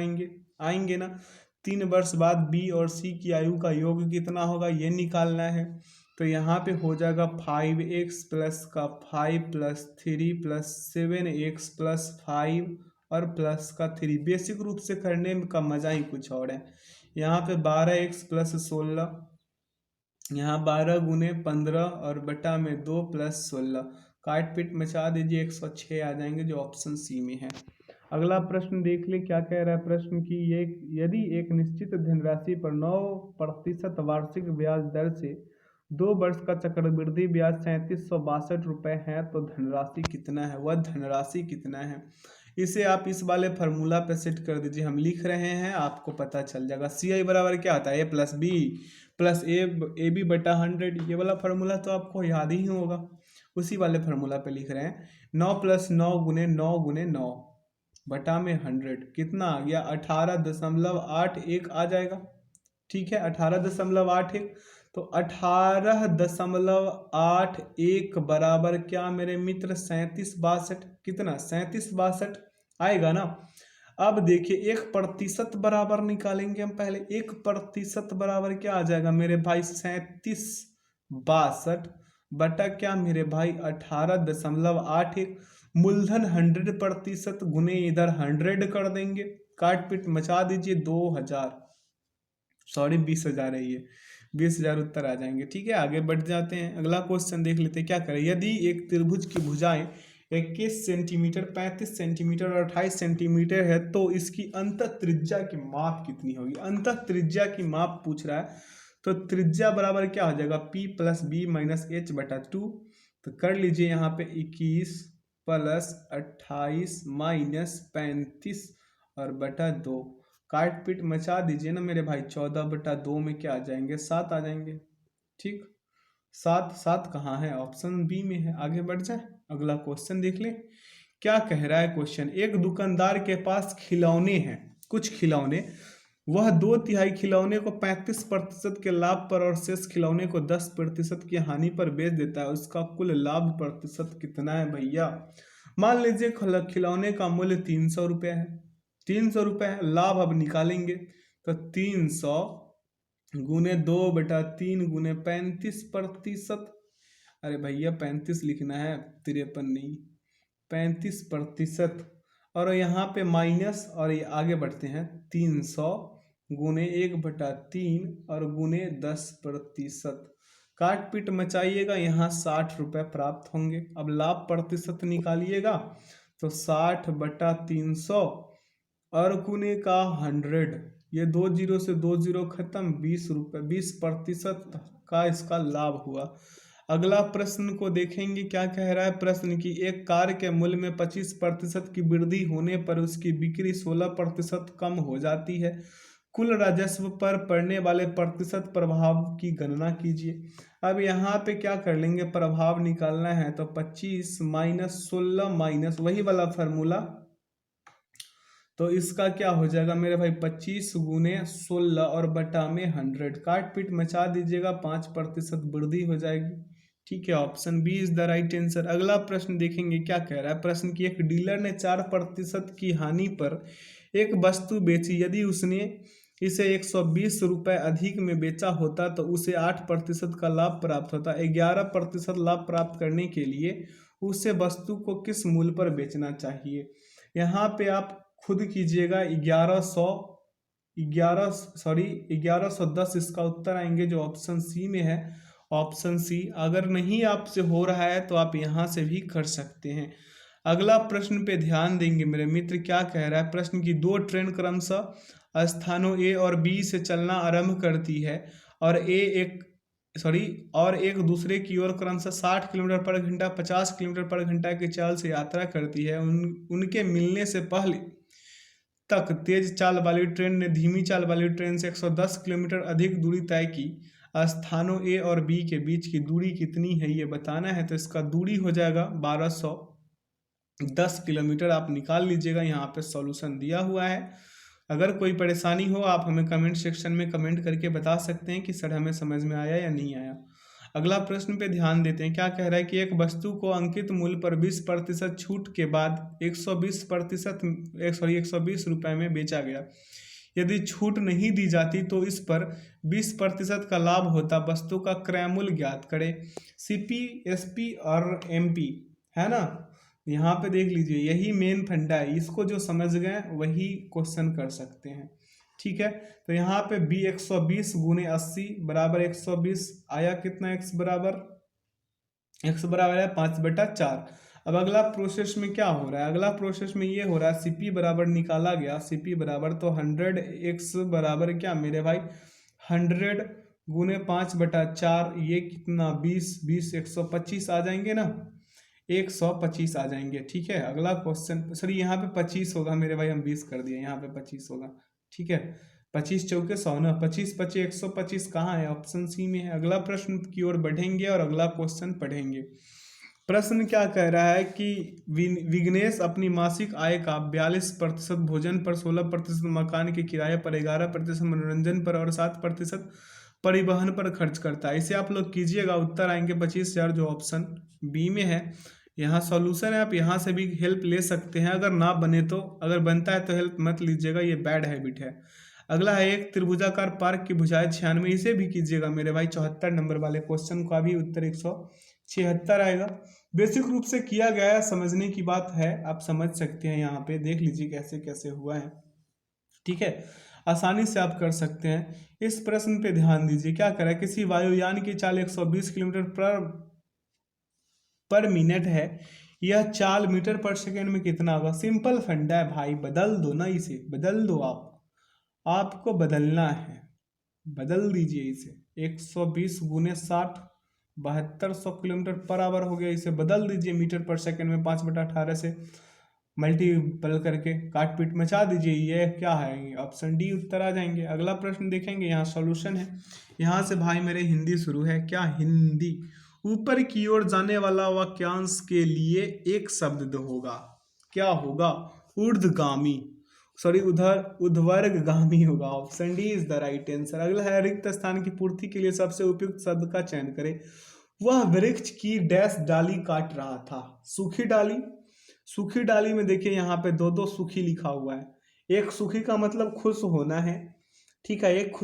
आएंगे ना। 3 वर्ष बाद बी और सी की आयु का योग कितना होगा, ये निकालना है। तो यहाँ पे हो जाएगा 5x प्लस का 5 प्लस 3 प्लस 7x प्लस 5 और प्लस का 3। बेसिक रूप से करने का मजा ही कुछ और है। यहाँ पे 12x प्लस 16, यहाँ 12 गुने 15 और बटा में 2 प्लस 16, काट पीट मचा दीजिए, 106 आ जाएंगे, जो ऑप्शन सी में है। अगला प्रश्न देख ले, क्या कह रहा है प्रश्न की ये, यदि एक निश्चित धनराशि पर 9% वार्षिक ब्याज दर से 2 वर्ष का चक्रवृद्धि ब्याज 3762 रुपये है, तो धनराशि कितना है? वह धनराशि कितना है? इसे आप इस वाले फार्मूला पे सेट कर दीजिए, हम लिख रहे हैं, आपको पता चल जाएगा। सी आई बराबर क्या होता है? A+B plus AB/100। ये वाला फार्मूला तो आपको याद ही होगा, उसी वाले फार्मूला पे लिख रहे हैं। 9 + 9 गुने 9 गुने 9 बटा में 100 कितना आ गया? 18.81 आ जाएगा, ठीक है, 18.81। तो 18.81 बराबर क्या मेरे मित्र? 3762। कितना? 3762 आएगा ना। अब देखिए 1% बराबर निकालेंगे हम पहले। 1% बराबर क्या आ जाएगा मेरे भाई? 3762 बटा क्या मेरे भाई? 18.81। मूलधन 100% गुने इधर 100 कर देंगे, काट पीट मचा दीजिए, 2000, सॉरी 20,000 है ये, 20,000 उत्तर आ जाएंगे, ठीक है। आगे बढ़ जाते हैं, अगला क्वेश्चन देख लेते हैं। क्या करें? यदि एक त्रिभुज की भुजाएं 21 सेंटीमीटर, 35 सेंटीमीटर और 28 सेंटीमीटर है, तो इसकी अंतः त्रिज्या की माप कितनी होगी? अंतः त्रिज्या की माप पूछ रहा है, तो त्रिज्या बराबर क्या हो जाएगा? P + B - H/2। तो कर लीजिए यहाँ पे 21 + 28 - 35 और बटा 2, काट पीट मचा दीजिए ना मेरे भाई। 14/2 में क्या आ जाएंगे? 7 आ जाएंगे, ठीक। 7 कहाँ है? ऑप्शन बी में है। आगे बढ़ जाए, अगला क्वेश्चन देख ले। क्या कह रहा है क्वेश्चन? एक दुकानदार के पास खिलौने हैं, कुछ खिलौने। वह 2/3 खिलौने को 35% के लाभ पर और शेष खिलौने को 10% की हानि पर बेच देता है। उसका कुल लाभ प्रतिशत कितना है भैया? मान लीजिए खिलौने का मूल्य 300 रुपये है, 300 रुपये है। लाभ अब निकालेंगे, तो 300 गुने 2/3 गुने 35%। अरे भैया 35 लिखना है, 53 नहीं, 35%। और यहाँ पे माइनस, और ये आगे बढ़ते हैं, 300 गुने 1/3 और गुने 10%। काट पीट मचाइएगा, यहाँ 60 रुपये प्राप्त होंगे। अब लाभ प्रतिशत निकालिएगा तो 60/300 और गुने का 100, ये 2 जीरो से 2 जीरो खत्म, 20 रुपये, 20% का इसका लाभ हुआ। अगला प्रश्न को देखेंगे क्या कह रहा है प्रश्न की, एक कार के मूल्य में 25% की वृद्धि होने पर उसकी बिक्री 16% कम हो जाती है। कुल राजस्व पर पड़ने वाले प्रतिशत प्रभाव की गणना कीजिए। अब यहाँ पे क्या कर लेंगे, प्रभाव निकालना है तो 25 माइनस 16 माइनस वही वाला फार्मूला, तो इसका क्या हो जाएगा मेरे भाई, 25 गुने 16 और बटा में 100, काट पीट मचा दीजिएगा, 5% वृद्धि हो जाएगी। ठीक है, option B is the right answer. अगला प्रश्न देखेंगे क्या कह रहा है प्रश्न की, एक डीलर ने 4% की हानि पर एक वस्तु बेची, यदि उसने इसे 120 रुपये अधिक में बेचा होता तो उसे 8% का लाभ प्राप्त होता। 11% लाभ प्राप्त करने के लिए उसे वस्तु को किस मूल्य पर बेचना चाहिए। यहाँ पे आप खुद कीजिएगा, 1110 इसका उत्तर आएंगे जो ऑप्शन सी में है, ऑप्शन सी। अगर नहीं आपसे हो रहा है तो आप यहाँ से भी कर सकते हैं। अगला प्रश्न पे ध्यान देंगे मेरे मित्र, क्या कह रहा है प्रश्न की, दो ट्रेन क्रमशः स्थानों ए और बी से चलना आरंभ करती है और एक दूसरे की ओर क्रमशः 60 किलोमीटर पर घंटा 50 किलोमीटर पर घंटा की चाल से यात्रा करती है। उनके मिलने से पहले तक तेज चाल वाली ट्रेन ने धीमी चाल वाली ट्रेन से 110 किलोमीटर अधिक दूरी तय की। स्थानों ए और बी के बीच की दूरी कितनी है ये बताना है, तो इसका दूरी हो जाएगा 1210 किलोमीटर। आप निकाल लीजिएगा, यहाँ पे सॉल्यूशन दिया हुआ है। अगर कोई परेशानी हो आप हमें कमेंट सेक्शन में कमेंट करके बता सकते हैं कि सर हमें समझ में आया या नहीं आया। अगला प्रश्न पे ध्यान देते हैं, क्या कह रहा है कि एक वस्तु को अंकित मूल्य पर 20% छूट के बाद 120 रुपये में बेचा गया। यदि छूट नहीं दी जाती तो इस पर 20% का लाभ होता। वस्तु का क्रय मूल्य ज्ञात करें। सीपी, एसपी और एमपी है ना, यहाँ पे देख लीजिए, यही मेन फंडा है, इसको जो समझ गए वही क्वेश्चन कर सकते हैं। ठीक है, तो यहाँ पे बी 120 गुने 80 बराबर 120 आया, कितना x बराबर है 5/4। अब अगला प्रोसेस में क्या हो रहा है, अगला प्रोसेस में ये हो रहा है सीपी बराबर निकाला गया, सीपी बराबर तो 100x बराबर क्या मेरे भाई 100 गुने 5/4, ये कितना 20 125 आ जाएंगे ना, 125 आ जाएंगे। ठीक है, अगला क्वेश्चन, सॉरी यहाँ पे 25 होगा मेरे भाई, हम 20 कर दिए, यहाँ पे 25 होगा। ठीक है, 25 चौके 100 ना, 25 25 125 कहाँ है, ऑप्शन सी में है। अगला प्रश्न की ओर बढ़ेंगे और अगला क्वेश्चन पढ़ेंगे। प्रश्न क्या कह रहा है कि विघ्नेश अपनी मासिक आय का 42% भोजन पर, 16% मकान के किराए पर, 11% मनोरंजन पर और 7% परिवहन पर खर्च करता है। इसे आप लोग कीजिएगा, उत्तर आएंगे 25,000 जो ऑप्शन बी में है। यहाँ सॉल्यूशन है, आप यहाँ से भी हेल्प ले सकते हैं, अगर ना बने तो, अगर बनता है तो हेल्प मत लीजिएगा, ये बैड हैबिट है। अगला है एक त्रिभुजाकार पार्क की भुजाएं 96, इसे भी कीजिएगा मेरे भाई। 74 नंबर वाले क्वेश्चन का भी उत्तर 176 आएगा। बेसिक रूप से किया गया है, समझने की बात है, आप समझ सकते हैं, यहाँ पे देख लीजिए कैसे कैसे हुआ है। ठीक है, आसानी से आप कर सकते हैं। इस प्रश्न पे ध्यान दीजिए, क्या करें, किसी वायुयान की चाल 120 किलोमीटर पर मिनट है, यह चाल मीटर पर सेकेंड में कितना होगा। सिंपल फंडा है भाई, बदल दो ना, इसे बदल दो, आपको बदलना है, बदल दीजिए इसे। 120 गुने 60 7200 किलोमीटर पर आवर हो गया, इसे बदल दीजिए मीटर पर सेकेंड में, 5/18 से मल्टीपल करके काट पीट मचा दीजिए, ये क्या है, ऑप्शन डी उत्तर आ जाएंगे। अगला प्रश्न देखेंगे, यहाँ सॉल्यूशन है। यहाँ से भाई मेरे हिंदी शुरू है, क्या हिंदी, ऊपर की ओर जाने वाला वाक्यांश के लिए एक शब्द होगा, क्या होगा, ऊर्ध्वगामी, सॉरी ऊर्ध्वगामी होगा, option D is the right answer. अगला है रिक्त स्थान की पूर्ति के लिए सबसे उपयुक्त शब्द का चयन करें। वह वृक्ष की डैश डाली काट रहा था, सूखी डाली। सूखी डाली में देखिए यहाँ पे दो सूखी लिखा हुआ है, एक सूखी का मतलब खुश होना है। ठीक है, एक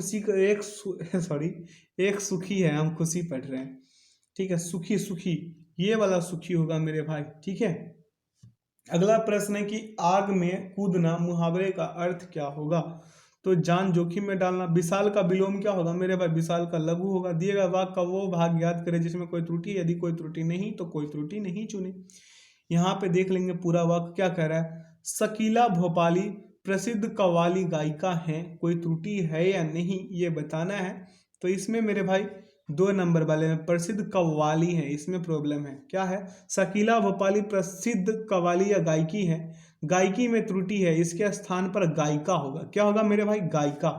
सुखी है, हम खुशी पढ़ रहे हैं। ठीक है, सुखी सुखी, ये वाला सुखी होगा मेरे भाई। ठीक है, अगला प्रश्न है कि आग में कूदना मुहावरे का अर्थ क्या होगा। तो जान जोखिम में डालना। विशाल का विलोम क्या होगा मेरे भाई? विशाल का लघु होगा। दिए गए वाक्य का वो भाग याद करें जिसमें कोई त्रुटि है, यदि कोई त्रुटि नहीं तो कोई त्रुटि नहीं चुने। यहाँ पे देख लेंगे पूरा वाक्य क्या कह रहा है। शकीला भोपाली प्रसिद्ध कव्वाली गायिका हैं, कोई त्रुटि है या नहीं ये बताना है। तो इसमें मेरे भाई 2 नंबर वाले में प्रसिद्ध कव्वाली है, इसमें प्रॉब्लम है। क्या है? शकीला भोपाली प्रसिद्ध कव्वाली या गायकी है, गायकी में त्रुटि है, इसके स्थान पर गायिका होगा। क्या होगा मेरे भाई? गायिका।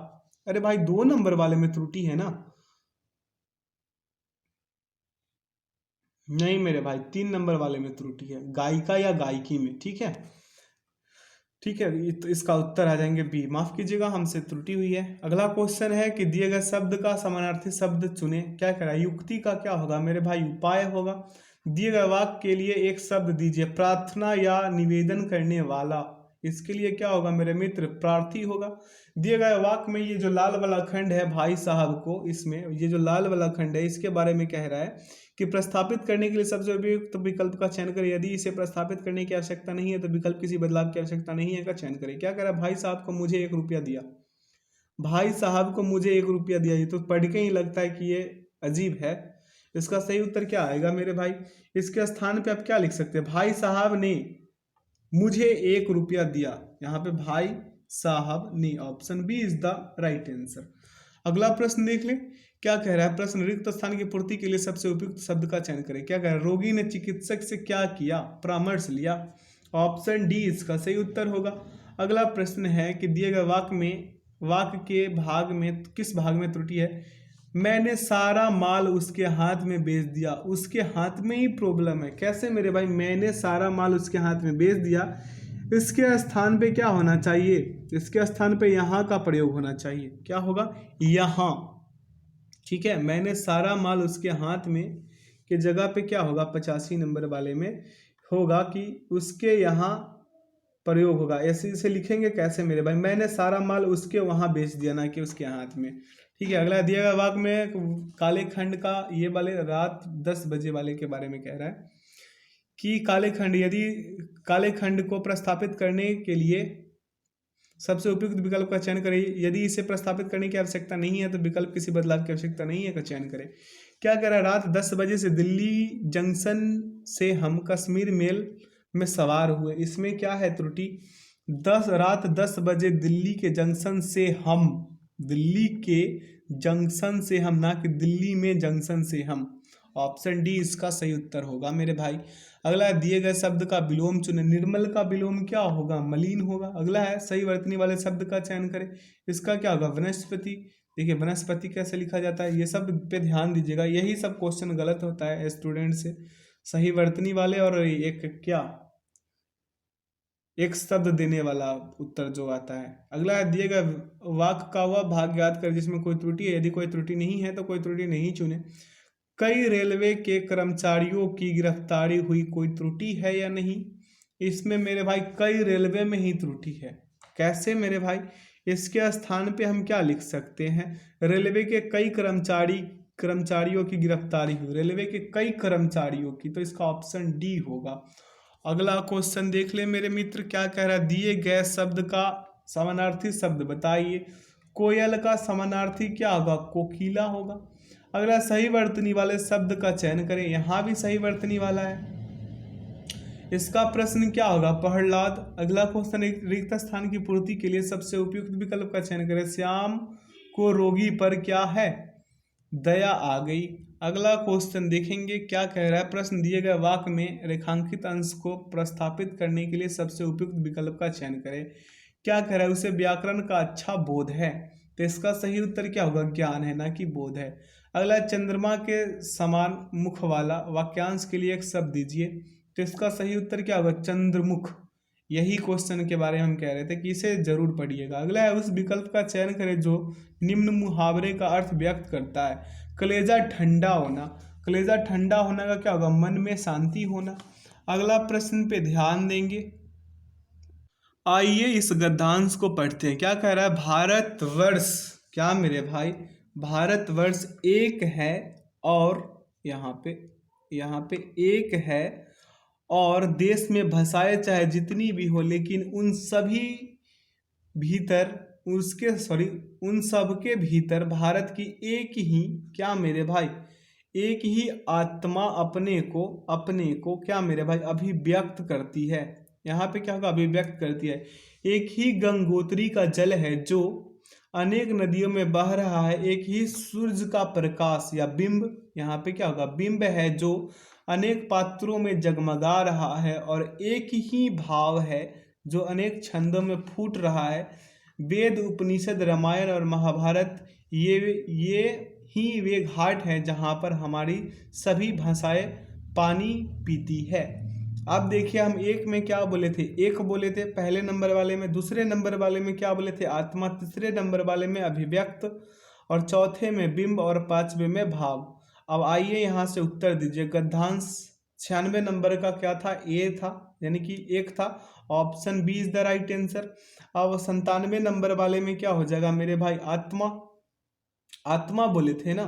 अरे भाई 2 नंबर वाले में त्रुटि है ना? नहीं मेरे भाई, 3 नंबर वाले में त्रुटि है, गायिका या गायकी में। ठीक है, ठीक है, तो इसका उत्तर आ जाएंगे बी। माफ कीजिएगा, हमसे त्रुटि हुई है। अगला क्वेश्चन है कि दिए गए शब्द का समानार्थी शब्द चुने। क्या कह रहा है? युक्ति का क्या होगा मेरे भाई? उपाय होगा। दिए गए वाक्य के लिए एक शब्द दीजिए। प्रार्थना या निवेदन करने वाला, इसके लिए क्या होगा मेरे मित्र? प्रार्थी होगा। दिए गए वाक्य में ये जो लाल वाला खंड है भाई साहब को, इसमें ये जो लाल वाला खंड है इसके बारे में कह रहा है कि प्रस्थापित करने के लिए सबसे उपयुक्त विकल्प का चयन करें। यदि इसे प्रस्थापित करने की आवश्यकता नहीं है तो विकल्प किसी बदलाव की आवश्यकता नहीं है का चयन करें। क्या कह रहा है? भाई साहब को मुझे 1 रुपया दिया। भाई साहब को मुझे 1 रुपया दिया, ये तो पढ़ के ही लगता है कि ये अजीब है। इसका सही उत्तर क्या आएगा मेरे भाई? इसके स्थान पे आप क्या लिख सकते हैं? भाई साहब ने मुझे 1 रुपया दिया। यहाँ पे भाई साहब ने, option B is the right answer. अगला प्रश्न देख ले, क्या कह रहा है प्रश्न? रिक्त स्थान की पूर्ति के लिए सबसे उपयुक्त शब्द का चयन करें। क्या कह रहा है? रोगी ने चिकित्सक से क्या किया? परामर्श लिया। ऑप्शन डी इसका सही उत्तर होगा। अगला प्रश्न है कि दिए गए वाक्य के भाग में किस भाग में त्रुटि है? मैंने सारा माल उसके हाथ में बेच दिया। उसके हाथ में ही प्रॉब्लम है। कैसे मेरे भाई? मैंने सारा माल उसके हाथ में बेच दिया, इसके स्थान पे क्या होना चाहिए? इसके स्थान पे यहाँ का प्रयोग होना चाहिए। क्या होगा? यहाँ। ठीक है, मैंने सारा माल उसके हाथ में के जगह पे क्या होगा? 85 नंबर वाले में होगा कि उसके यहाँ प्रयोग होगा। ऐसे इसे लिखेंगे कैसे मेरे भाई? मैंने सारा माल उसके वहां बेच दिया, ना कि उसके हाथ में। ठीक है, अगला दिया गया वाक्य में काले खंड का ये वाले रात 10 बजे वाले के बारे में कह रहा है कि काले खंड, यदि काले खंड को प्रस्थापित करने के लिए सबसे उपयुक्त विकल्प का चयन करें। यदि इसे प्रस्थापित करने की आवश्यकता नहीं है तो विकल्प किसी बदलाव की आवश्यकता नहीं है का चयन करें। क्या कह रहा है? रात 10 बजे से दिल्ली जंक्शन से हम कश्मीर मेल में सवार हुए, इसमें क्या है त्रुटि? रात 10 बजे दिल्ली के जंक्शन से हम, दिल्ली के जंक्शन से हम, ना कि दिल्ली में जंक्शन से हम। ऑप्शन डी इसका सही उत्तर होगा मेरे भाई। अगला दिए गए शब्द का विलोम चुने। निर्मल का विलोम क्या होगा? मलिन होगा। अगला है सही वर्तनी वाले शब्द का चयन करें। इसका क्या होगा? वनस्पति। देखिए वनस्पति कैसे लिखा जाता है, ये सब पे ध्यान दीजिएगा। यही सब क्वेश्चन गलत होता है स्टूडेंट से। सही वर्तनी वाले और एक क्या, एक शब्द देने वाला उत्तर जो आता है। अगला है दिए गए वाक्य का वह भाग याद कर जिसमें कोई त्रुटि है। यदि कोई त्रुटि नहीं है तो कोई त्रुटि नहीं चुने। कई रेलवे के कर्मचारियों की गिरफ्तारी हुई, कोई त्रुटि है या नहीं? इसमें मेरे भाई कई रेलवे में ही त्रुटि है। कैसे मेरे भाई? इसके स्थान पे हम क्या लिख सकते हैं? रेलवे के कई कर्मचारियों की गिरफ्तारी हुई, रेलवे के कई कर्मचारियों की, तो इसका ऑप्शन डी होगा। अगला क्वेश्चन देख ले मेरे मित्र, क्या कह रहा है? दिए गए शब्द का समानार्थी शब्द बताइए। कोयल का समानार्थी क्या होगा? कोकिला होगा। अगला सही वर्तनी वाले शब्द का चयन करें। यहाँ भी सही वर्तनी वाला है, इसका प्रश्न क्या होगा? प्रहलाद। अगला क्वेश्चन, रिक्त स्थान की पूर्ति के लिए सबसे उपयुक्त विकल्प का चयन करें। श्याम को रोगी पर क्या है? दया आ गई। अगला क्वेश्चन देखेंगे क्या कह रहा है। प्रश्न दिए गए वाक्य में रेखांकित अंश को प्रस्थापित करने के लिए सबसे उपयुक्त विकल्प का चयन करें। क्या कह रहा है? उसे व्याकरण का अच्छा बोध है, तो इसका सही उत्तर क्या होगा? ज्ञान है, ना कि बोध है। अगला, चंद्रमा के समान मुख वाला वाक्यांश के लिए एक शब्द दीजिए, तो इसका सही उत्तर क्या होगा? चंद्रमुख। यही क्वेश्चन के बारे में हम कह रहे थे कि इसे जरूर पढ़िएगा। अगला है उस विकल्प का चयन करें जो निम्न मुहावरे का अर्थ व्यक्त करता है। कलेजा ठंडा होना। कलेजा ठंडा होना का क्या होगा? मन में शांति होना। अगला प्रश्न पे ध्यान देंगे। आइए इस गद्यांश को पढ़ते हैं। क्या कह रहा है? भारतवर्ष, क्या मेरे भाई? भारतवर्ष एक है और यहाँ पे एक है और देश में भाषाएं चाहे जितनी भी हो, लेकिन उसके सॉरी उन सब के भीतर भारत की एक ही क्या मेरे भाई एक ही आत्मा अपने को क्या मेरे भाई अभिव्यक्त करती है। यहाँ पे क्या होगा, अभिव्यक्त करती है। एक ही गंगोत्री का जल है जो अनेक नदियों में बह रहा है। एक ही सूरज का प्रकाश या बिंब, यहाँ पे क्या होगा, बिंब है जो अनेक पात्रों में जगमगा रहा है। और एक ही भाव है जो अनेक छंदों में फूट रहा है। वेद, उपनिषद, रामायण और महाभारत ये ही वे घाट हैं जहाँ पर हमारी सभी भाषाएं पानी पीती है। अब देखिए हम एक में क्या बोले थे, एक बोले थे पहले नंबर वाले में, दूसरे नंबर वाले में क्या बोले थे, आत्मा, तीसरे नंबर वाले में अभिव्यक्त, और चौथे में बिंब, और पांचवे में भाव। अब आइए यहाँ से उत्तर दीजिए। गद्यांश 96 नंबर का क्या था, ए था, यानी कि एक था। Option B is the right answer. अब 97 नंबर वाले में क्या हो जाएगा मेरे भाई, आत्मा, आत्मा बोले थे ना,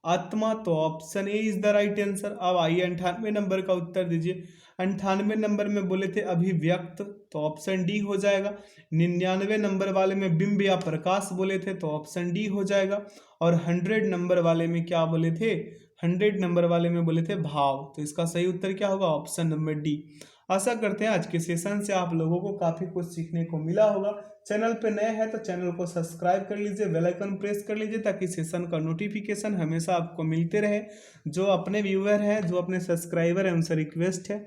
आत्मा, तो option A is the right answer. अब आइए 98 नंबर का उत्तर दीजिए। 98 नंबर में बोले थे अभिव्यक्त, तो ऑप्शन डी हो जाएगा। 99 नंबर वाले में बिंब या प्रकाश बोले थे, तो ऑप्शन डी हो जाएगा। और 100 नंबर वाले में क्या बोले थे, 100 नंबर वाले में बोले थे भाव, तो इसका सही उत्तर क्या होगा, ऑप्शन नंबर डी। आशा करते हैं आज के सेशन से आप लोगों को काफ़ी कुछ सीखने को मिला होगा। चैनल पे नए हैं तो चैनल को सब्सक्राइब कर लीजिए, बेल आइकन प्रेस कर लीजिए ताकि सेशन का नोटिफिकेशन हमेशा आपको मिलते रहे। जो अपने व्यूअर हैं, जो अपने सब्सक्राइबर हैं, उनसे रिक्वेस्ट है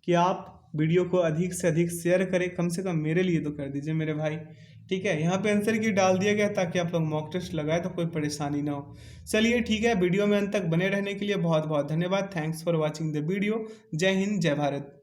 कि आप वीडियो को अधिक से अधिक शेयर करें, कम से कम मेरे लिए तो कर दीजिए मेरे भाई, ठीक है। यहाँ पे आंसर की डाल दिया गया ताकि आप लोग मॉक टेस्ट लगाए तो कोई परेशानी ना हो। चलिए ठीक है, वीडियो में अंत तक बने रहने के लिए बहुत बहुत धन्यवाद। Thanks for watching the video. जय हिंद, जय भारत।